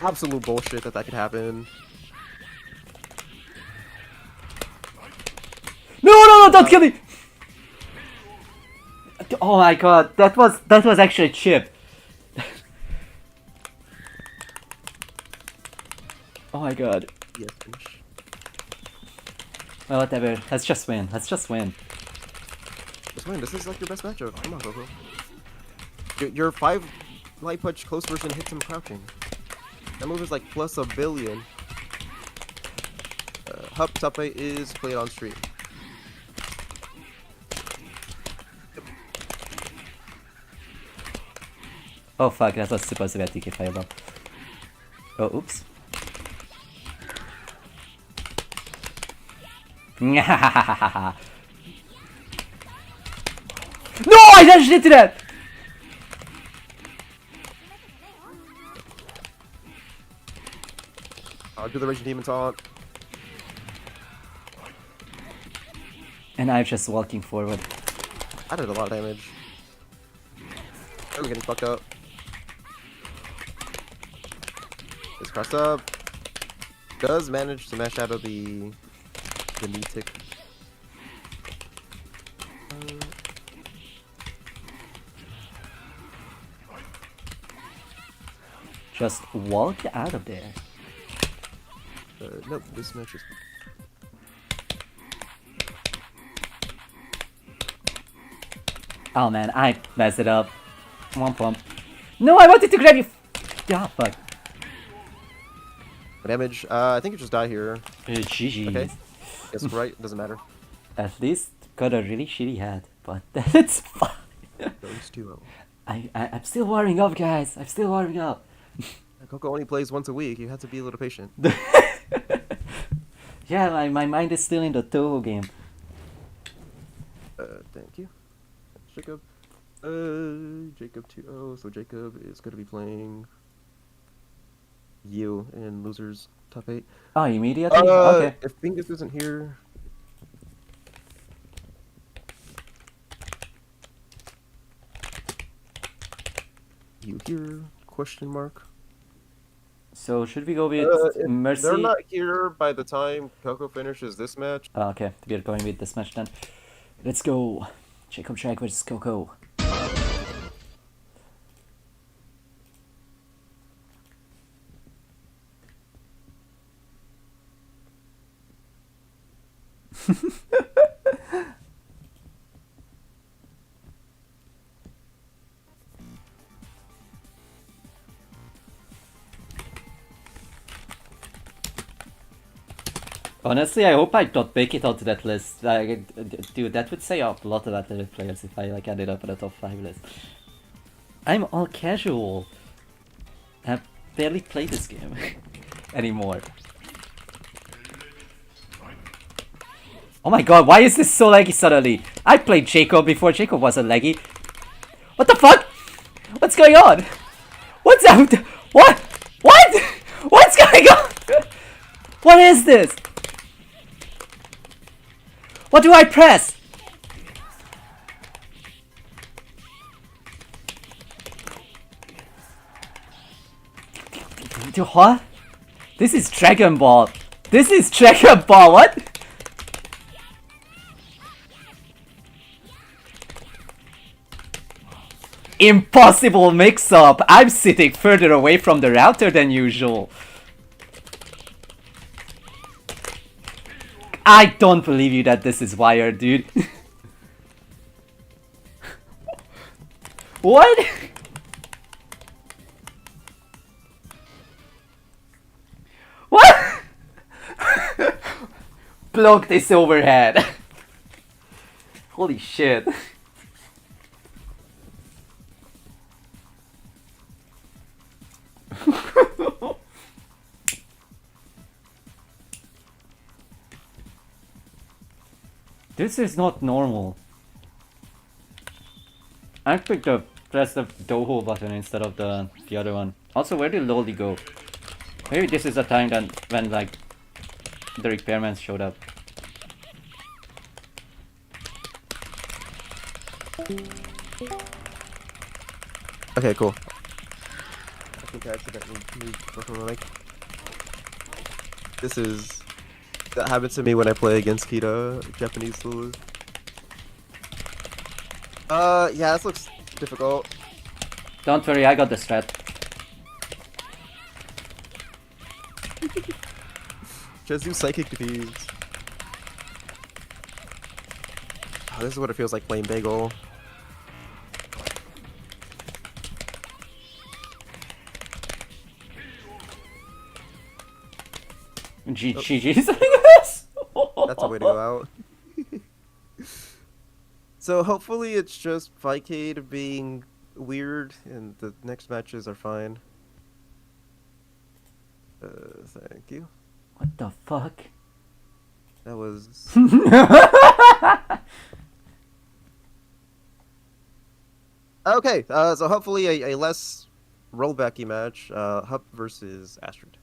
absolute bullshit that could happen. No, don't kill me! Oh my god, that was actually Chip. Oh my god. Yes, finish. Well, whatever. Let's just win. Let's just win. Just win. This is like your best matchup. Come on, Coco. Your 5 light punch close version hits him crouching. That move is like plus a billion. Hup Tape is played on stream. Oh fuck, that was supposed to be a TK fireball. Oh, oops. No, I dashed into that! I'll do the Raging Demon taunt. And I'm just walking forward. I did a lot of damage. Oh, we're getting fucked up. It's crossed up. Does manage to mash out of the knee tick. Just walk out of there. Nope, this match is. Oh man, I messed it up. Womp womp. No, I wanted to grab you. Yeah, fuck. Damage. I think you just die here. GG. Okay. Yes, right. Doesn't matter. At least got a really shitty head, but that's fine. Those 2-0. I'm still warming up, guys. I'm still warming up. Coco only plays once a week. You have to be a little patient. Yeah, my mind is still in the Toho game. Thank you. Jacob. Jacob 2-0. So Jacob is going to be playing you in losers top 8. Oh, immediately? Okay. If Bingus isn't here. You here? Question mark. So should we go with If Mercy? they're not here by the time Coco finishes this match. Oh, okay, we're going with this match then. Let's go. Jacob Track versus Coco. Honestly, I hope I don't make it onto that list. Dude, that would say a lot about the players if I like ended up on the top 5 list. I'm all casual. I barely play this game anymore. Oh my god, why is this so laggy suddenly? I played Jacob before Jacob wasn't laggy. What the fuck? What's going on? What's out? What? What? What's going on? What is this? What do I press? What? This is Dragon Ball. This is Dragon Ball. What? Impossible mix-up. I'm sitting further away from the router than usual. I don't believe you that this is wired, dude. What? What? Plug this overhead. Holy shit. This is not normal. I picked the press the Doho button instead of the other one. Also, where did Loli go? Maybe this is the time that when like the repairman showed up. Okay, cool. I think I accidentally moved from the mic. That happens to me when I play against Kita, Japanese duelers. Yeah, this looks difficult. Don't worry, I got the strat. Just do psychic defeats. Oh, this is what it feels like playing Bagel. GG's. That's a way to go out. So hopefully it's just Vicade being weird and the next matches are fine. Thank you. What the fuck? That was... Okay, so hopefully a less rollbacky match. Hup versus Astrid.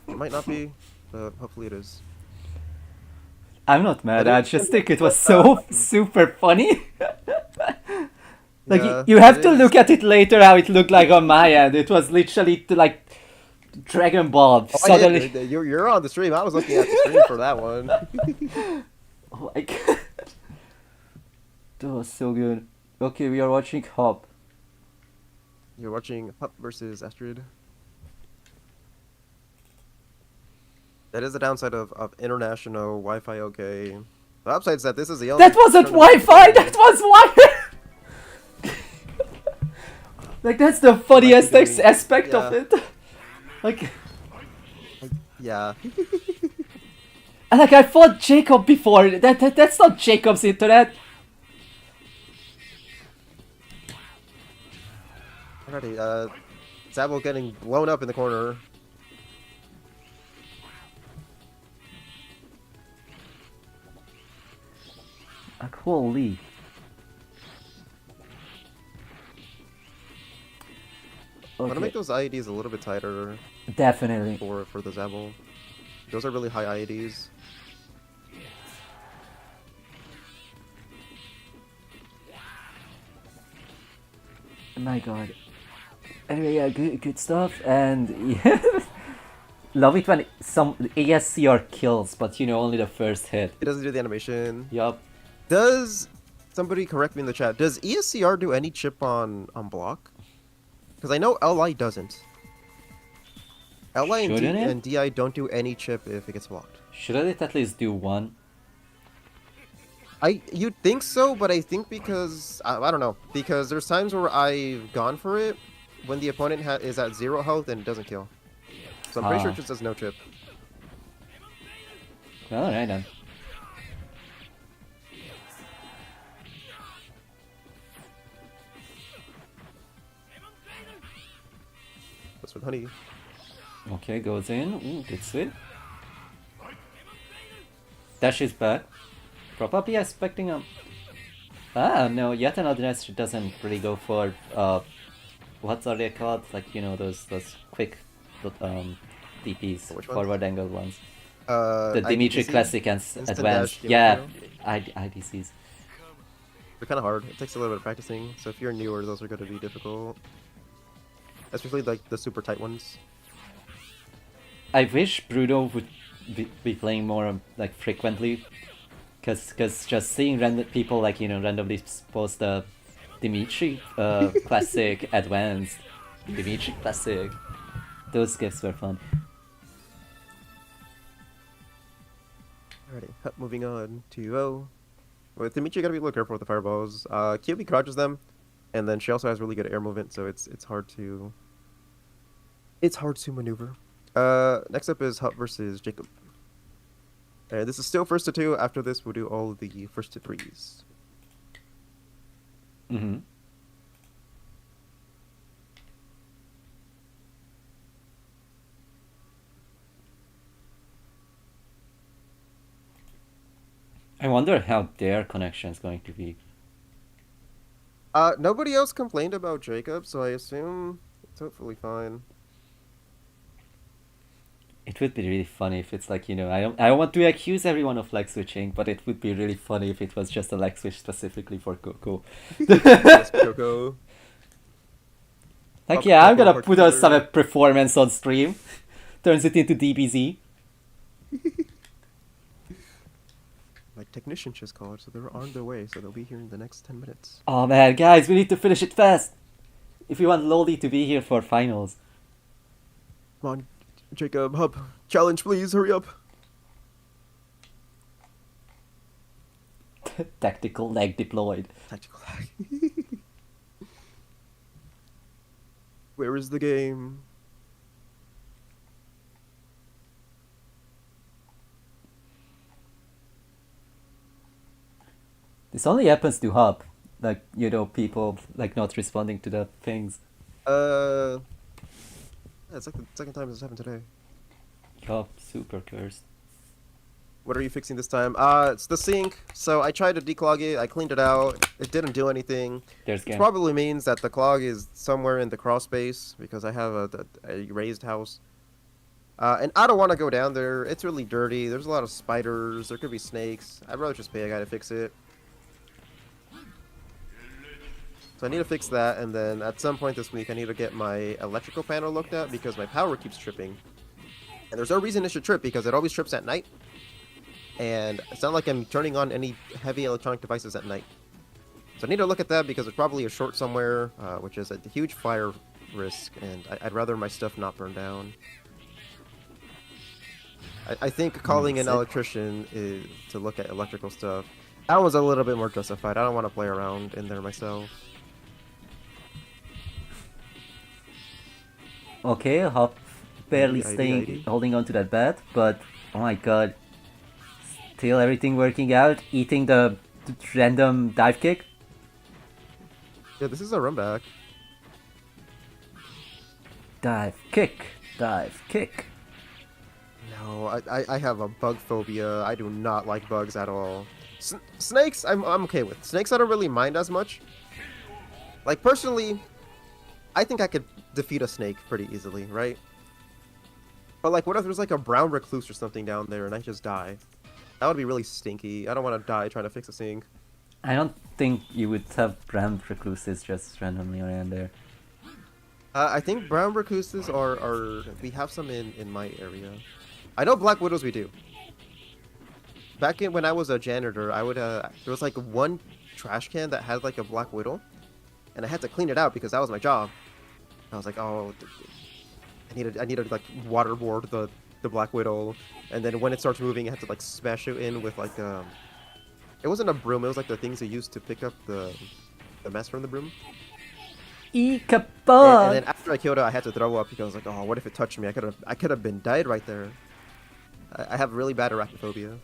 It might not be, but hopefully it is. I'm not mad, I just think it was so super funny. Like, Yeah, you have it to is. look at it later how it looked like on my end. It was literally like Dragon Ball. Oh, Suddenly. yeah, you're on the stream. I was looking at the stream for that one. Oh my god. That was so good. Okay, we are watching Hop. You're watching Hup versus Astrid. That is the downside of international Wi-Fi. Okay. The upside is that this is the only. That wasn't Wi-Fi. That was wire. Like, that's the funniest aspect of it. Like, yeah. and like, I fought Jacob before. That's not Jacob's internet. Alrighty. Zabo getting blown up in the corner. Like, holy. I'm gonna Okay, make those IEDs a little bit tighter definitely. for the Zabo. Those are really high IEDs. My god. Anyway, yeah, good stuff, and yeah. Love it when some ASCR kills, but you know, only the first hit. It doesn't do the animation. Yup. Does somebody correct me in the chat? Does ESCR do any chip on block? Because I know LI doesn't. LI Shouldn't it? and DI don't do any chip if it gets blocked. Shouldn't it at least do one? You'd think so, but I think because I don't know, because there's times where I've gone for it when the opponent is at 0 health and it doesn't kill. so I'm pretty sure it just says no chip. Well, alright then. That's with honey. Okay, goes in. Ooh, gets it. Dash is back. Probably expecting a... Ah, no, yet another dash doesn't really go for, what are they called? Like, you know, those quick, DPs, Which ones? forward angle ones. The The Dimitri Classic and Advanced. dash, Yeah, you IDCs. They're kind of hard. It takes a little bit of practicing, so if you're newer, those are going to be difficult. Especially like the super tight ones. I wish Bruno would be playing more, like, frequently. Cause just seeing random people, like, you know, randomly post the Dimitri Classic Advanced, Dimitri Classic, those gifts were fun. Alrighty, moving on to O. With Dimitri, you gotta be a little careful with the fireballs. Kyubi crouches them, and then she also has really good air movement, so it's hard to maneuver. Next up is Hut versus Jacob. And this is still first to 2. After this, we'll do all of the first to 3s. Mm-hmm. I wonder how their connection is going to be. Nobody else complained about Jacob, so I assume it's hopefully fine. It would be really funny if it's like, you know, I don't want to accuse everyone of leg switching, but it would be really funny if it was just a leg switch specifically for Coco. Yes, Coco. Like, Up yeah, I'm Coco gonna put a particular. some performance on stream. Turns it into DBZ. My technician just called, so they're on their way, so they'll be here in the next 10 minutes. Oh man, guys, we need to finish it fast. If we want Loli to be here for finals. Come on, Jacob, Hub. Challenge, please, hurry up. Tactical leg deployed. Tactical lag. Where is the game? This only happens to Hub. Like, you know, people like not responding to the things. Yeah, it's like the second time this happened today. Yup, super cursed. What are you fixing this time? It's the sink. So I tried to declog it. I cleaned it out. It didn't do anything. There's It game. probably means that the clog is somewhere in the crawl space because I have a raised house. And I don't want to go down there. It's really dirty. There's a lot of spiders. There could be snakes. I'd rather just pay a guy to fix it. So I need to fix that, and then at some point this week I need to get my electrical panel looked at because my power keeps tripping. And there's no reason it should trip because it always trips at night. And it's not like I'm turning on any heavy electronic devices at night. So I need to look at that because there's probably a short somewhere, which is a huge fire risk, and I'd rather my stuff not burn down. I think calling an electrician to look at electrical stuff, that was a little bit more justified. I don't want to play around in there myself. Okay, Hop barely ID. staying, holding on to that bat, but oh my god. Still everything working out, eating the random dive kick. Yeah, this is a run back. Dive kick, dive kick. No, I have a bug phobia. I do not like bugs at all. Snakes, I'm okay with. Snakes I don't really mind as much. Like, personally, I think I could defeat a snake pretty easily, right? But like, what if there's like a brown recluse or something down there and I just die? That would be really stinky. I don't want to die trying to fix a sink. I don't think you would have brown recluses just randomly around there. I think brown recluses are we have some in my area. I know black widows we do. Back when I was a janitor, I would there was like one trash can that had like a black widow, and I had to clean it out because that was my job. I was like, oh, I needed to like waterboard the black widow, and then when it starts moving, I had to like smash it in with like it wasn't a broom, it was like the things you used to pick up the mess from the broom. E-kapod! And then after I killed it, I had to throw up because I was like, oh, what if it touched me? I could have been dead right there. I have really bad arachnophobia.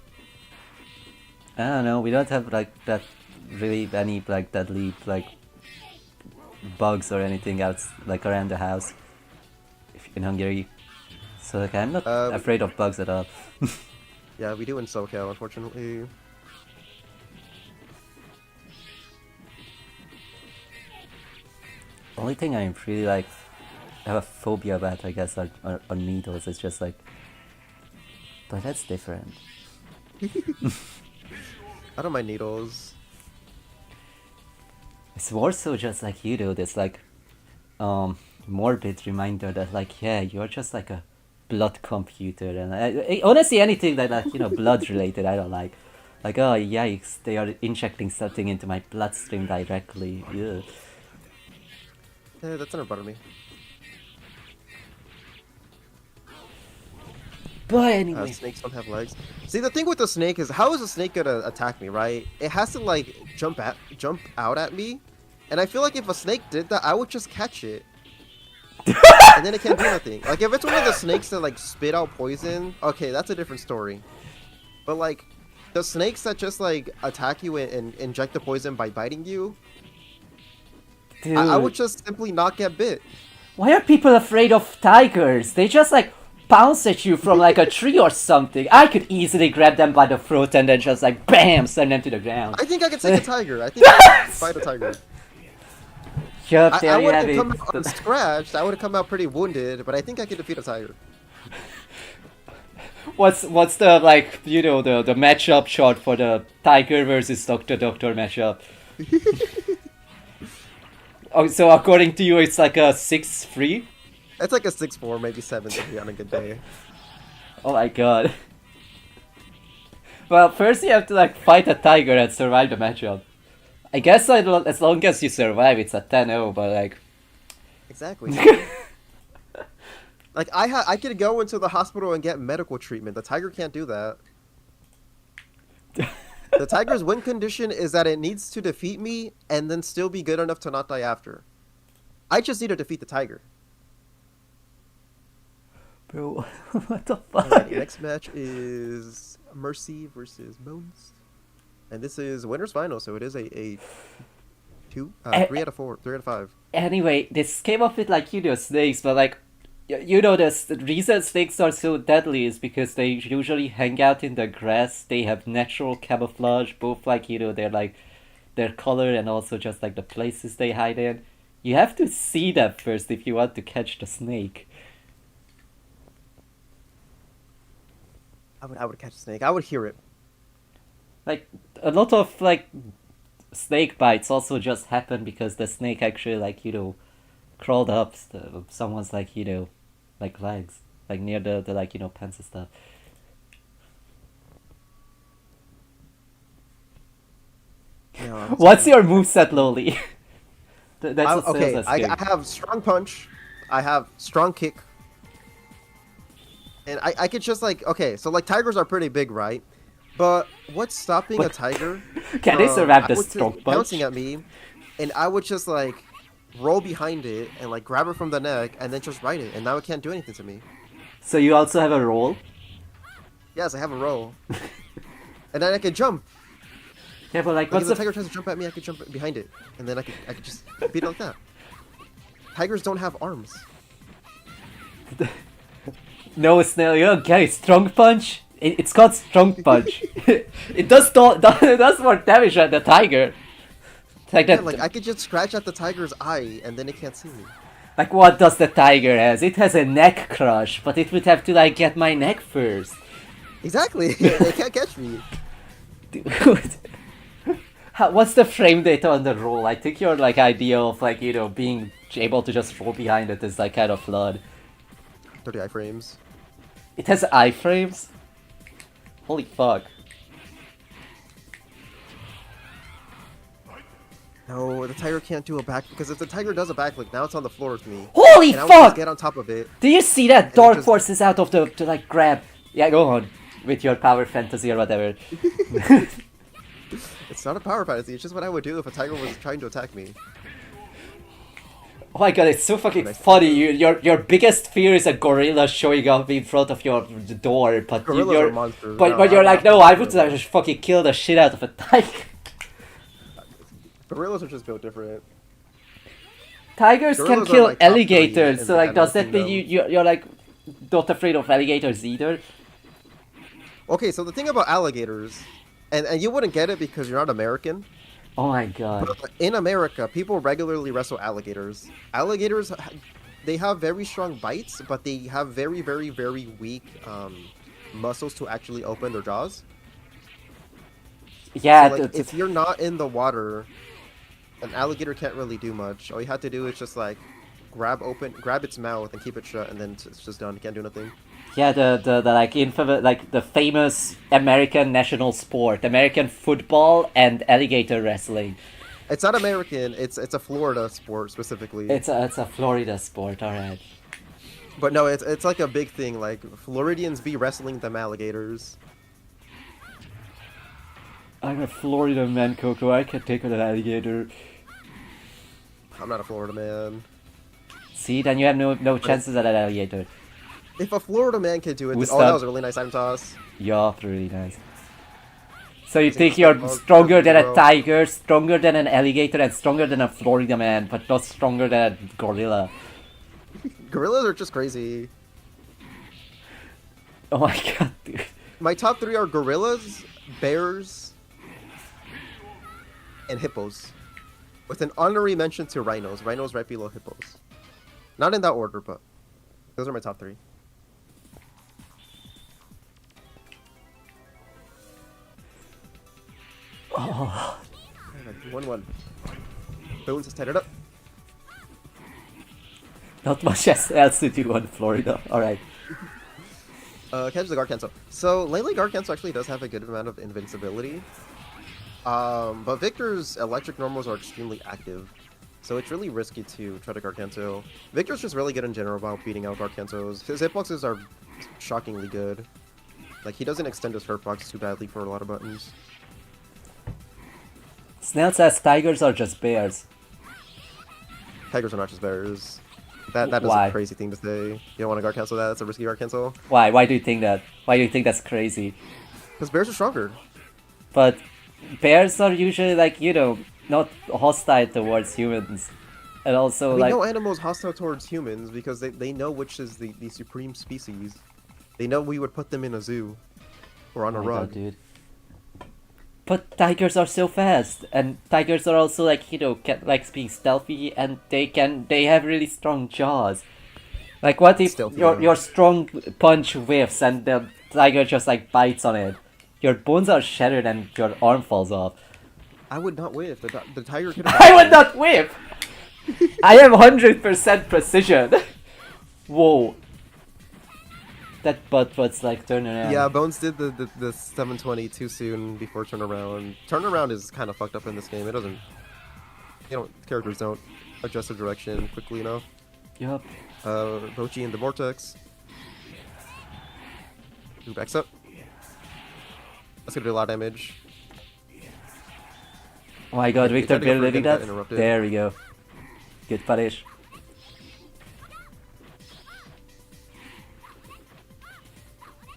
I don't know. We don't have like that really any like deadly like bugs or anything else like around the house in Hungary. So like I'm not afraid of bugs at all. Yeah, we do in SoCal, unfortunately. Only thing I really like have a phobia about, I guess, are needles. It's just like, but that's different. I don't mind needles. It's more so just like you do this like morbid reminder that like yeah, you're just like a blood computer, and honestly anything that like blood related I don't like. Like oh yikes, they are injecting something into my bloodstream directly. Yeah. Yeah, that's never bothered me. But anyway, snakes don't have legs. See, the thing with the snake is, how is a snake gonna attack me, right? It has to like jump out at me, and I feel like if a snake did that, I would just catch it, and then it can't do nothing. Like if it's one of the snakes that like spit out poison, okay, that's a different story. But like the snakes that just like attack you and inject the poison by biting you, dude, I would just simply not get bit. why are people afraid of tigers? They just like pounce at you from like a tree or something. I could easily grab them by the throat and then just like BAM send them to the ground. I think I could take a tiger. I think I could fight a tiger. Yup, there I you would have have it. come out unscratched. I would have come out pretty wounded, but I think I could defeat a tiger. What's the like the matchup shot for the Tiger versus Dr.Doctor matchup? Oh, so according to you, it's like a 6-3? It's like a 6-4, maybe 7-3 on a good day. Oh my god. Well, first you have to like fight a tiger and survive the matchup. I guess as long as you survive, it's a 10-0, but like... Exactly. Like, I could go into the hospital and get medical treatment. The tiger can't do that. The tiger's win condition is that it needs to defeat me and then still be good enough to not die after. I just need to defeat the tiger. Bro, what the fuck? Alright, next match is Mercy versus Bones. And this is winner's final, so it is a 3 out of 4, 3 out of 5. Anyway, this came up with like snakes, but like the reason snakes are so deadly is because they usually hang out in the grass. They have natural camouflage, both like they're like their color and also just like the places they hide in. You have to see them first if you want to catch the snake. I would catch a snake. I would hear it. Like a lot of like snake bites also just happen because the snake actually like crawled up someone's like like legs, like near the like pants and stuff. No, What's your moveset, Loli? That's okay. I have strong punch. I have strong kick. And I could just like, okay, so like tigers are pretty big, right? But what's stopping a tiger? Can they survive the strong punch? Bouncing at me, and I would just like roll behind it and like grab it from the neck and then just ride it, and now it can't do anything to me. So you also have a roll? Yes, I have a roll. And then I can jump. Yeah, but like if the tiger tries to jump at me, I could jump behind it, and then I could just beat it like that. Tigers don't have arms. No, Snail, you don't get it. Strong punch? It's called strong punch. It does more damage than the tiger. Like that. Yeah, like I could just scratch at the tiger's eye and then it can't see me. Like what does the tiger has? It has a neck crush, but it would have to like get my neck first. Exactly. They can't catch me. Dude. What's the frame data on the roll? I think your like idea of like being able to just roll behind it is like kind of flawed. 30 iframes. It has iframes? Holy fuck. No, the tiger can't do a back because if the tiger does a backflip, now it's on the floor with me. Holy and I would fuck! just get on top of it. Do you see that? Dark forces out of to like grab. Yeah, go on with your power fantasy or whatever. It's not a power fantasy. It's just what I would do if a tiger was trying to attack me. Oh my god, it's so fucking Nice. funny. Your biggest fear is a gorilla showing up in front of your the door, but Gorillas you're are monsters. but No, but you're I'm like, not no, I would gorilla. just fucking kill the shit out of a tiger. Gorillas are just built different. Tigers can Gorillas are kill my top 3 alligators, in so the like, animal does that mean kingdom. you're like not afraid of alligators either? Okay, so the thing about alligators, and you wouldn't get it because you're not American, Oh my god. but in America, people regularly wrestle alligators. Alligators, they have very strong bites, but they have very, very, very weak muscles to actually open their jaws. So, Yeah, like, if you're not in the water, an alligator can't really do much. All you have to do is just, like, grab its mouth and keep it shut, and then it's just done. You can't do nothing. yeah, the like infamous, like the famous American national sport, American football and alligator wrestling. It's not American. It's a Florida sport specifically. It's a Florida sport, alright. But no, it's like a big thing. Like Floridians be wrestling them alligators. I'm a Florida man, Coco. I can take on an alligator. I'm not a Florida man. See, then you have no chances at an alligator. If a Florida man could do it, then, Who's oh, that that? was a really nice item toss. Yeah, really nice. So you Take think this you're dog, stronger than a bro. tiger, stronger than an alligator, and stronger than a Florida man, but not stronger than a gorilla. Gorillas are just crazy. Oh my god, dude. My top 3 are gorillas, bears, and hippos. With an honorary mention to rhinos. Rhinos right below hippos. Not in that order, but those are my top 3. Oh. 1-1. Bones has tied it up. Not much else to do on Florida. Alright. Catch the guard cancel. So lately guard cancel actually does have a good amount of invincibility. But Victor's electric normals are extremely active. So it's really risky to try to guard cancel. Victor's just really good in general about beating out guard cancels. His hitboxes are shockingly good. Like he doesn't extend his hurt box too badly for a lot of buttons. Snell says tigers are just bears. Tigers are not just bears. That is Why? a crazy thing to say. You don't want to guard cancel that? That's a risky guard cancel. Why? Why do you think that? Why do you think that's crazy? Because bears are stronger. But bears are usually like, not hostile towards humans. And also I mean, like... no animal is hostile towards humans because they know which is the supreme species. They know we would put them in a zoo or on Oh a my rug. God, dude. But tigers are so fast, and tigers are also like, like being stealthy, and they have really strong jaws. Like, what if Stealthy, your yeah. strong punch whiffs and the tiger just like bites on it? Your bones are shattered and your arm falls off. I would not whiff. The tiger could. I would not whiff. I have 100% precision. Whoa. That butt was like turn around. Yeah, Bones did the 720 too soon before turnaround. Turnaround is kind of fucked up in this game. It doesn't. Characters don't adjust their direction quickly enough. Yup. Bochi in the vortex. Who backs up? That's gonna do a lot of damage. Oh my god, They Victor tried to go for barely a that. Genka interrupted. There we go. Good punish.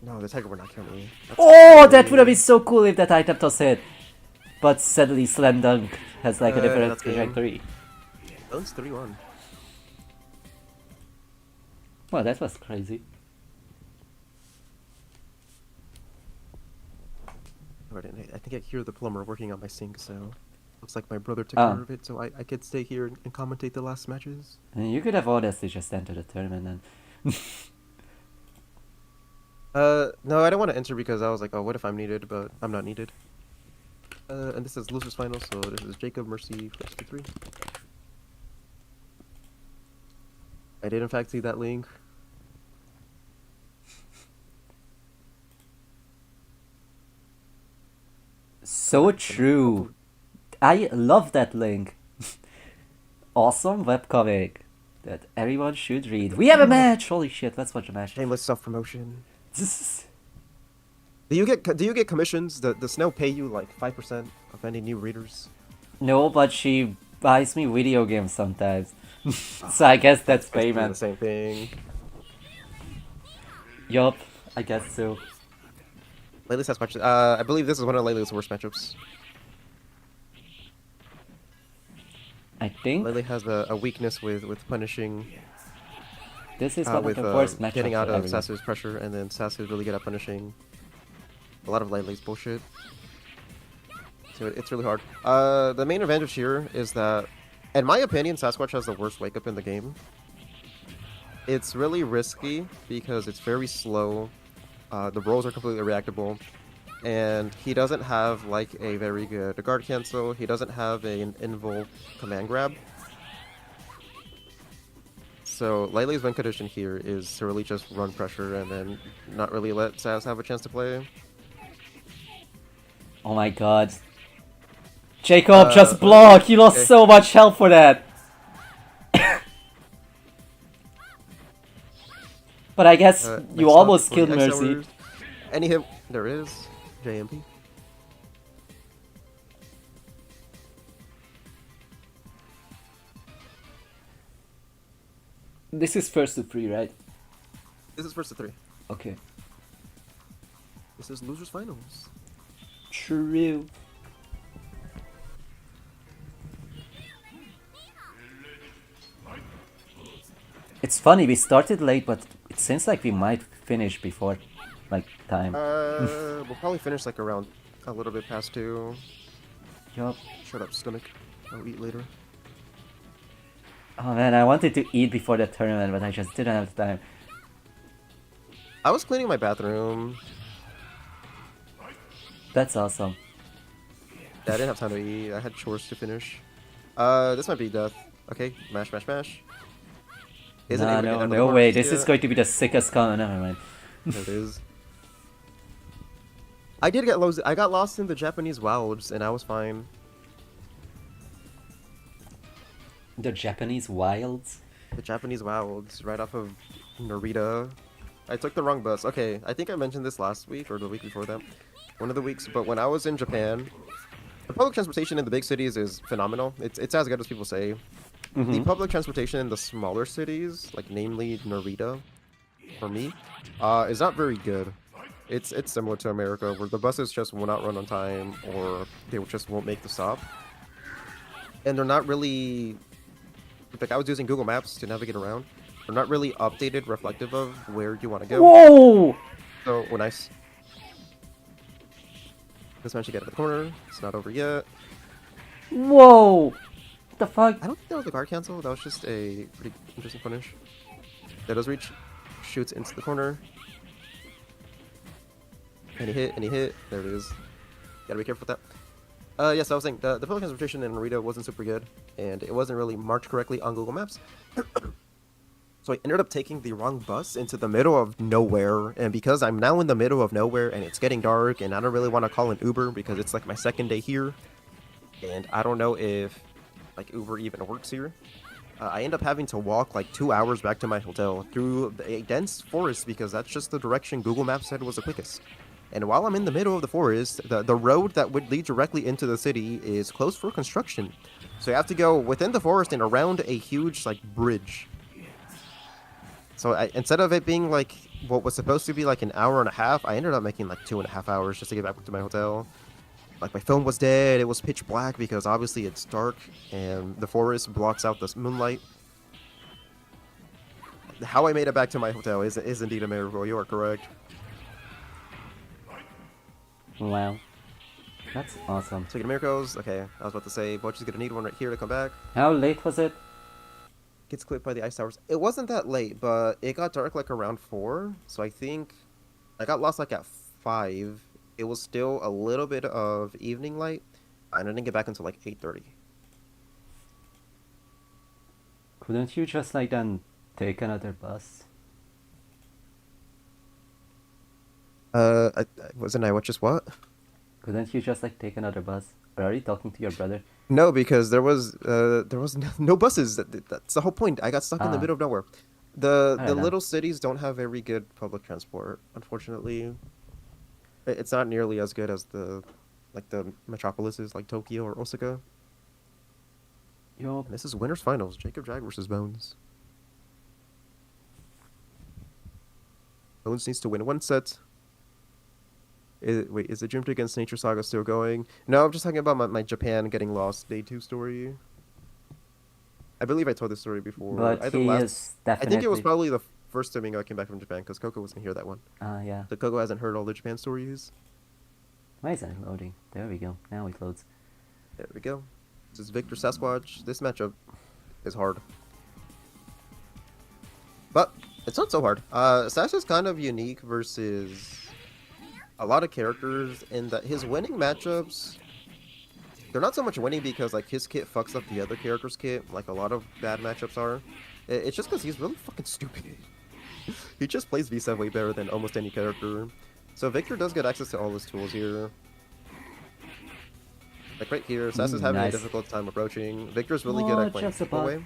No, the tiger would not kill me. That's Oh, that crazy. would have been so cool if that item toss hit. But sadly, Slam Dunk has like a different that's game. trajectory. Bones 3-1. Well, that was crazy. Alright, I think I hear the plumber working on my sink, so looks like my brother took Ah. care of it, so I could stay here and commentate the last matches. And you could have honestly just entered the tournament then. No, I don't want to enter because I was like, oh, what if I'm needed? But I'm not needed. And this is losers final, so this is Jacob, Mercy, first to 3. I did in fact see that link. So true. I love that link. Awesome webcomic that everyone should read. We have a match! Holy shit, let's watch a match. Shameless self-promotion. Do you get commissions? Does Snow pay you like 5% of any new readers? No, but she buys me video games sometimes. So I guess that's Basically the payment. same thing. Yup, I guess so. Layla's has matches. I believe this is one of Layla's worst matchups. I think Layla has a weakness with punishing, this is one of with the worst getting matchups out for of everyone. Sasu's pressure, and then Sasu's really good at punishing a lot of Layla's bullshit. So it's really hard. The main advantage here is that, in my opinion, Sasquatch has the worst wake up in the game. It's really risky because it's very slow. The rolls are completely reactable, and he doesn't have like a very good guard cancel. He doesn't have an invul command grab. So Laylee's win condition here is to really just run pressure and then not really let Sas have a chance to play. Oh my god. Jacob, just Let me block! see. You lost Okay. so much health for that! But I guess you Nice talk almost for the killed Ice Mercy. Hours. Any hit? There is JMP. This is first to 3, right? This is first to 3. Okay. This is losers finals. True. It's funny, we started late, but it seems like we might finish before, like, time. We'll probably finish like around a little bit past 2. Yup. Shut up, stomach. I'll eat later. Oh man, I wanted to eat before the tournament, but I just didn't have time. I was cleaning my bathroom. That's awesome. I didn't have time to eat. I had chores to finish. This might be death. Okay, mash, mash, mash. Isn't Nah, able to get out of the no corner way. just This is yet. going to be the sickest comment. Never mind. There it is. I did get lost. I got lost in the Japanese wilds, and I was fine. The Japanese wilds? The Japanese wilds, right off of Narita. I took the wrong bus. Okay, I think I mentioned this last week or the week before that. One of the weeks, but when I was in Japan, the public transportation in the big cities is phenomenal. It's as good as people say. The public transportation in the smaller cities, like namely Narita, for me, is not very good. It's similar to America, where the buses just will not run on time, or they just won't make the stop. And they're not really, like I was using Google Maps to navigate around. They're not really updated, reflective of where you want to go. Whoa! So when this man should get out of the corner. It's not over yet. Whoa! What the fuck? I don't think that was a guard cancel. That was just a pretty interesting punish. That does reach. Shoots into the corner. And he hit. There it is. Gotta be careful with that. Yes, I was saying, the public transportation in Narita wasn't super good, and it wasn't really marked correctly on Google Maps. So I ended up taking the wrong bus into the middle of nowhere, and because I'm now in the middle of nowhere, and it's getting dark, and I don't really want to call an Uber, because it's like my second day here, and I don't know if like Uber even works here. I end up having to walk like 2 hours back to my hotel through a dense forest, because that's just the direction Google Maps said was the quickest. And while I'm in the middle of the forest, the road that would lead directly into the city is closed for construction. So you have to go within the forest and around a huge like bridge. So instead of it being like what was supposed to be like an hour and a half, I ended up making like 2.5 hours just to get back to my hotel. Like my phone was dead, it was pitch black because obviously it's dark and the forest blocks out the moonlight. How I made it back to my hotel is indeed a miracle, you are correct. Wow. That's awesome. Speaking of miracles, okay, I was about to say, Butch is gonna need one right here to come back. How late was it? Gets clipped by the ice towers. It wasn't that late, but it got dark like around 4, so I think I got lost like at 5. It was still a little bit of evening light, and I didn't get back until like 8:30. Couldn't you just like then take another bus? Wasn't I what just what? Couldn't you just like take another bus? Or are you talking to your brother? No, because there was no buses. That's the whole point. I got stuck in the Ah. middle of nowhere. The I don't know. little cities don't have very good public transport, unfortunately. It's not nearly as good as the metropolises like Tokyo or Osaka. Yup. This is winners finals. Jacob Jag versus Bones. Bones needs to win one set. Wait, is the Dream Against Nature Saga still going? No, I'm just talking about my Japan getting lost day 2 story. I believe I told this story before. But Either he last... is definitely. I think it was probably the first Domingo I came back from Japan, because Coco wasn't here that one. Yeah. So Coco hasn't heard all the Japan stories. Why is that loading? There we go. Now it loads. There we go. This is Victor Sasquatch. This matchup is hard. But it's not so hard. Sash is kind of unique versus a lot of characters in that his winning matchups, they're not so much winning because like his kit fucks up the other character's kit, like a lot of bad matchups are. It's just because he's really fucking stupid. He just plays V7 way better than almost any character. So Victor does get access to all his tools here. Like right here, Sass is having nice. a difficult time approaching. Victor's really good at playing just full about. way.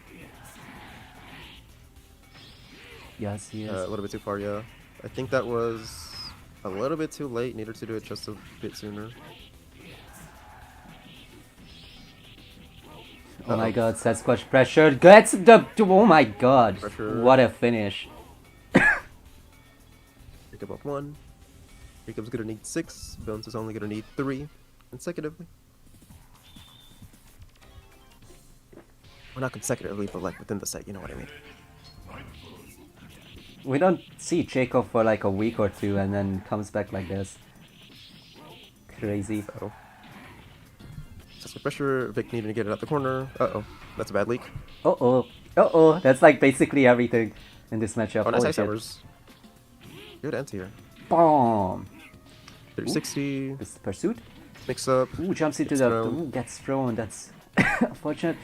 Yes, he is. A little bit too far, yeah. I think that was a little bit too late. Needed to do it just a bit sooner. Oh my god, Sasquatch pressure gets the. Oh my god. Pressure. What a finish. Jacob up 1. Jacob's gonna need 6. Bones is only gonna need 3 consecutively. Well, not consecutively, but like within the set, you know what I mean. We don't see Jacob for like a week or 2 and then comes back like this. Crazy. Uh-oh. Just pressure. Vic needing to get it out the corner. Uh-oh. That's a bad leak. Uh-oh. Uh-oh. That's like basically everything in this matchup. Oh, nice Holy ice shit. hammers. Good ends here. Boom. 360. This pursuit. Mix up. Ooh, jumps into Gets the... thrown. Ooh, gets thrown. That's unfortunate.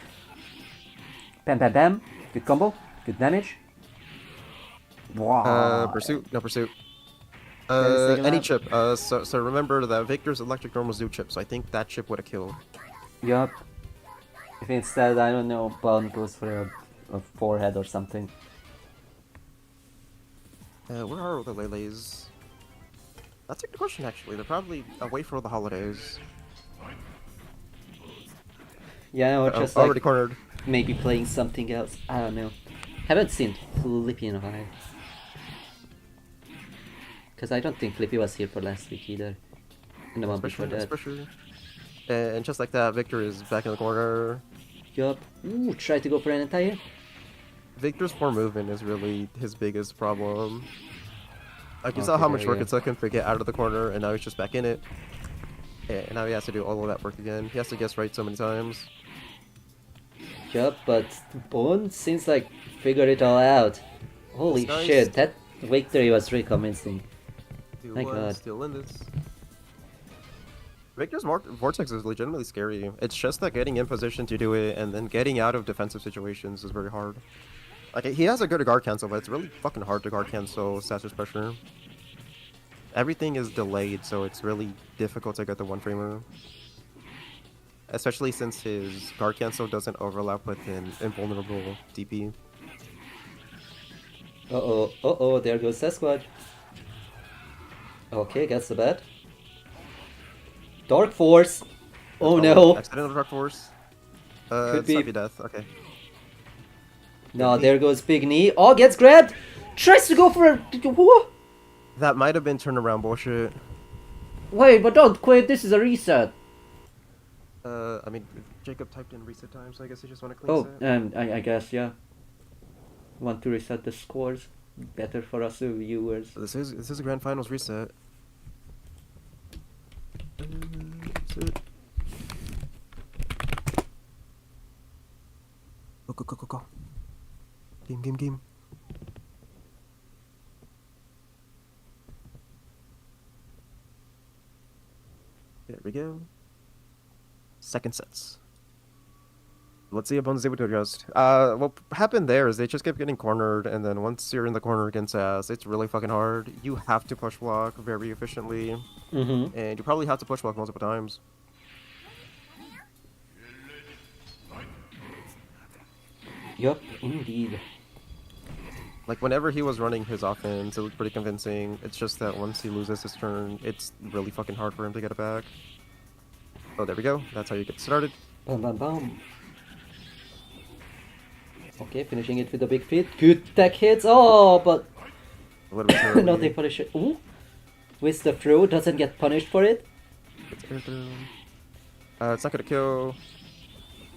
Bam, bam, bam. Good combo. Good damage. Wow. Pursuit. No pursuit. Second Any lap. chip. So remember that Victor's electric normals do chip, so I think that chip would have killed. Yup. If instead, I don't know, Bond goes for a forehead or something. Where are all the Lele's? That's a good question, actually. They're probably away for the holidays. Yeah, or just already like cornered. maybe playing something else. I don't know. Haven't seen Flippy in a while. Because I don't think Flippy was here for last week either. And the one before that. Pressure. And just like that, Victor is back in the corner. Yup. Ooh, try to go for an entire. Victor's form movement is really his biggest problem. Like, you saw Okay, how much there work you it took him to get out of the corner, and now he's just back in it. And now he has to do all of that work again. He has to guess right so many times. Yup, but Bone seems like figured it all out. Holy That's nice. shit, that victory was really convincing. Still My was, God. still in this. Victor's Vortex is legitimately scary. It's just that getting in position to do it and then getting out of defensive situations is very hard. Like, he has a good guard cancel, but it's really fucking hard to guard cancel Sasser's pressure. Everything is delayed, so it's really difficult to get the one-framer. Especially since his guard cancel doesn't overlap with an invulnerable DP. Uh-oh, there goes Sasquatch. Okay, gets the bat. Dark Force! Oh no! Accidental Dark Force. Could It's be. not be death, okay. No, there goes Big Knee. Oh, gets grabbed! Tries to go for a... What? That might have been turnaround bullshit. Wait, but don't quit, this is a reset. I mean, Jacob typed in reset time, so I guess he just want to clean Oh, set. I guess, yeah. Want to reset the scores? Better for us viewers. This is a grand finals reset. Reset. Go. Game. There we go. Second sets. Let's see if Bones is able to adjust. What happened there is they just kept getting cornered, and then once you're in the corner against Sass, it's really fucking hard. You have to push block very efficiently, Mm-hmm. and you probably have to push block multiple times. Yup, indeed. Like, whenever he was running his offense, it looked pretty convincing. It's just that once he loses his turn, it's really fucking hard for him to get it back. Oh, there we go. That's how you get started. Bam, bam, bam. Okay, finishing it with a big feat. Good tech hits. Oh, but A little bit too early. nothing punish it. Ooh. With the throw, doesn't get punished for it. It's air throw. It's not gonna kill.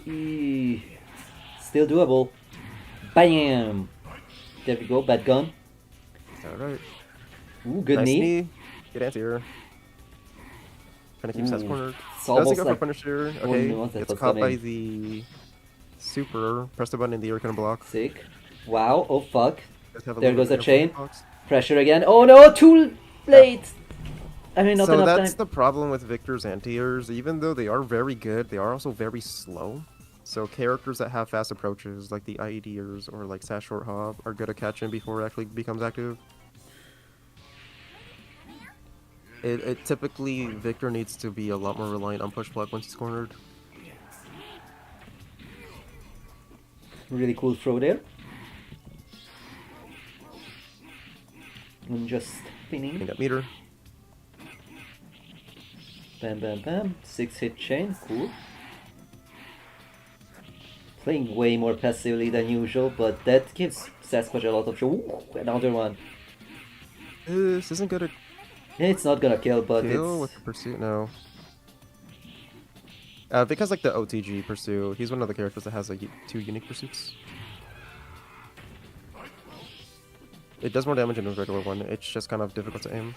Eee. Still doable. Bam! There we go, bad gun. Alright. Ooh, good Nice knee. knee. Good anti-air. Trying to keep Seth's Ooh, cornered. it's Doesn't almost go for like Punisher. oh Okay. no, that Gets was caught by coming. the super. Press the button in the air, can block. Sick. Wow, oh fuck. Does have a There little goes bit the of air chain. box. Pressure again. Oh no, too Yeah. late! I mean, not So enough that's time. the problem with Victor's anti-airs. Even though they are very good, they are also very slow. So characters that have fast approaches, like the IEDers or like Sash Short Hop, are good at catching before it actually becomes active. It typically, Victor needs to be a lot more reliant on push block once he's cornered. Really cool throw there. And just Getting spinning. that meter. Bam, bam, bam. 6-hit chain. Cool. Playing way more passively than usual, but that gives Sasquatch a lot of show. Ooh, another one. This isn't gonna It's not gonna kill, but kill it's... with the pursuit, no. Because like the OTG pursue, he's one of the characters that has like 2 unique pursuits. It does more damage than a regular one, it's just kind of difficult to aim.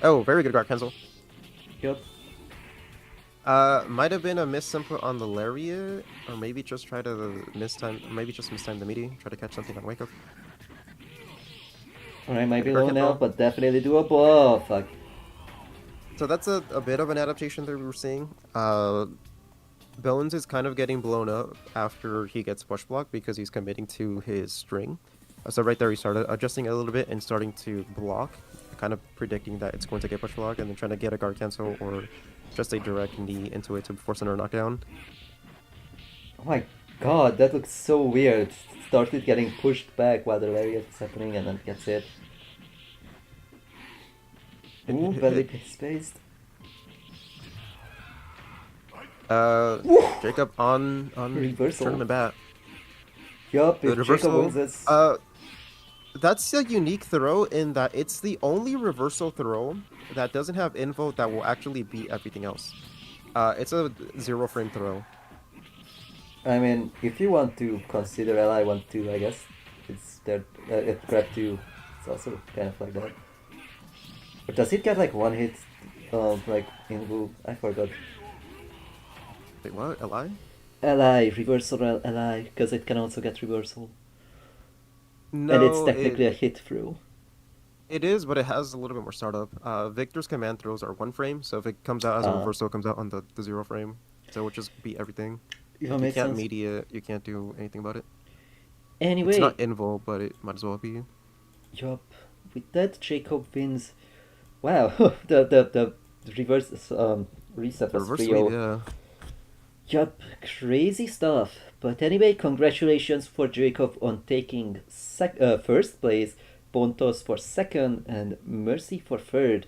Oh, very good guard cancel. Yup. Might have been a miss input on the lariat, or maybe just try to mistime the meaty, try to catch something on wake up. Alright, might be Guard low now, cancel. but definitely doable. Oh, fuck. So that's a bit of an adaptation that we were seeing. Bones is kind of getting blown up after he gets push blocked because he's committing to his string. So right there he started adjusting a little bit and starting to block, kind of predicting that it's going to get push blocked and then trying to get a guard cancel or just a direct knee into it to force another knockdown. Oh my god, that looks so weird. It started getting pushed back while the lariat is happening and then it gets hit. Ooh, belly spaced. Jacob on Reversal. tournament bat. Yup, The if Jacob reversal. wins this... That's a unique throw in that it's the only reversal throw that doesn't have info that will actually beat everything else. It's a 0 frame throw. I mean, if you want to consider Ally 1-2, I guess it's there. Grab 2, it's also kind of like that. But does it get like one hit, like in Woo? I forgot. Wait, what? Li? Ally, reversal Ally, because it can also get reversal. No, And it's technically a hit through. it is, but it has a little bit more startup. Victor's command throws are 1 frame, so if it comes out as a reversal, it comes out on the 0 frame. So it would just beat everything. Yeah, Like, you makes can't sense. media, you can't do anything about it. Anyway, It's not invul, but it might as well be. yup. With that, Jacob wins. Wow, the reverse reset The was reverse 3-0. sweep, yeah. Yup, crazy stuff. But anyway, congratulations for Jacob on taking first place, Pontos for second, and Mercy for third.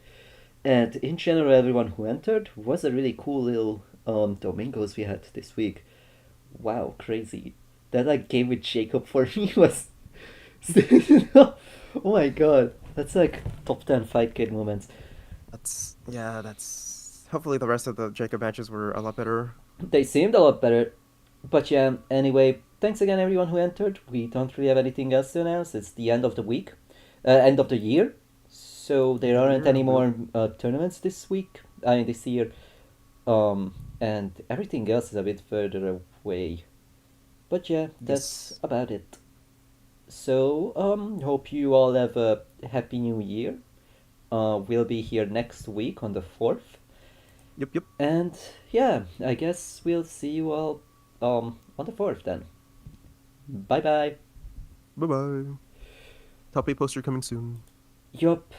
And in general, everyone who entered was a really cool little Domingos we had this week. Wow, crazy. That like game with Jacob for me was... oh my god, that's like top 10 fight kid moments. That's hopefully the rest of the Jacob matches were a lot better. They seemed a lot better. But yeah, anyway, thanks again everyone who entered. We don't really have anything else to announce. It's the end of the week. End of the year. So there aren't any more tournaments this week. I mean, this year. And everything else is a bit further away. But yeah, that's about it. So, hope you all have a happy new year. We'll be here next week on the 4th. Yep. And yeah, I guess we'll see you all on the 4th then. Bye bye. Bye-bye. Top 8 poster coming soon. Yup.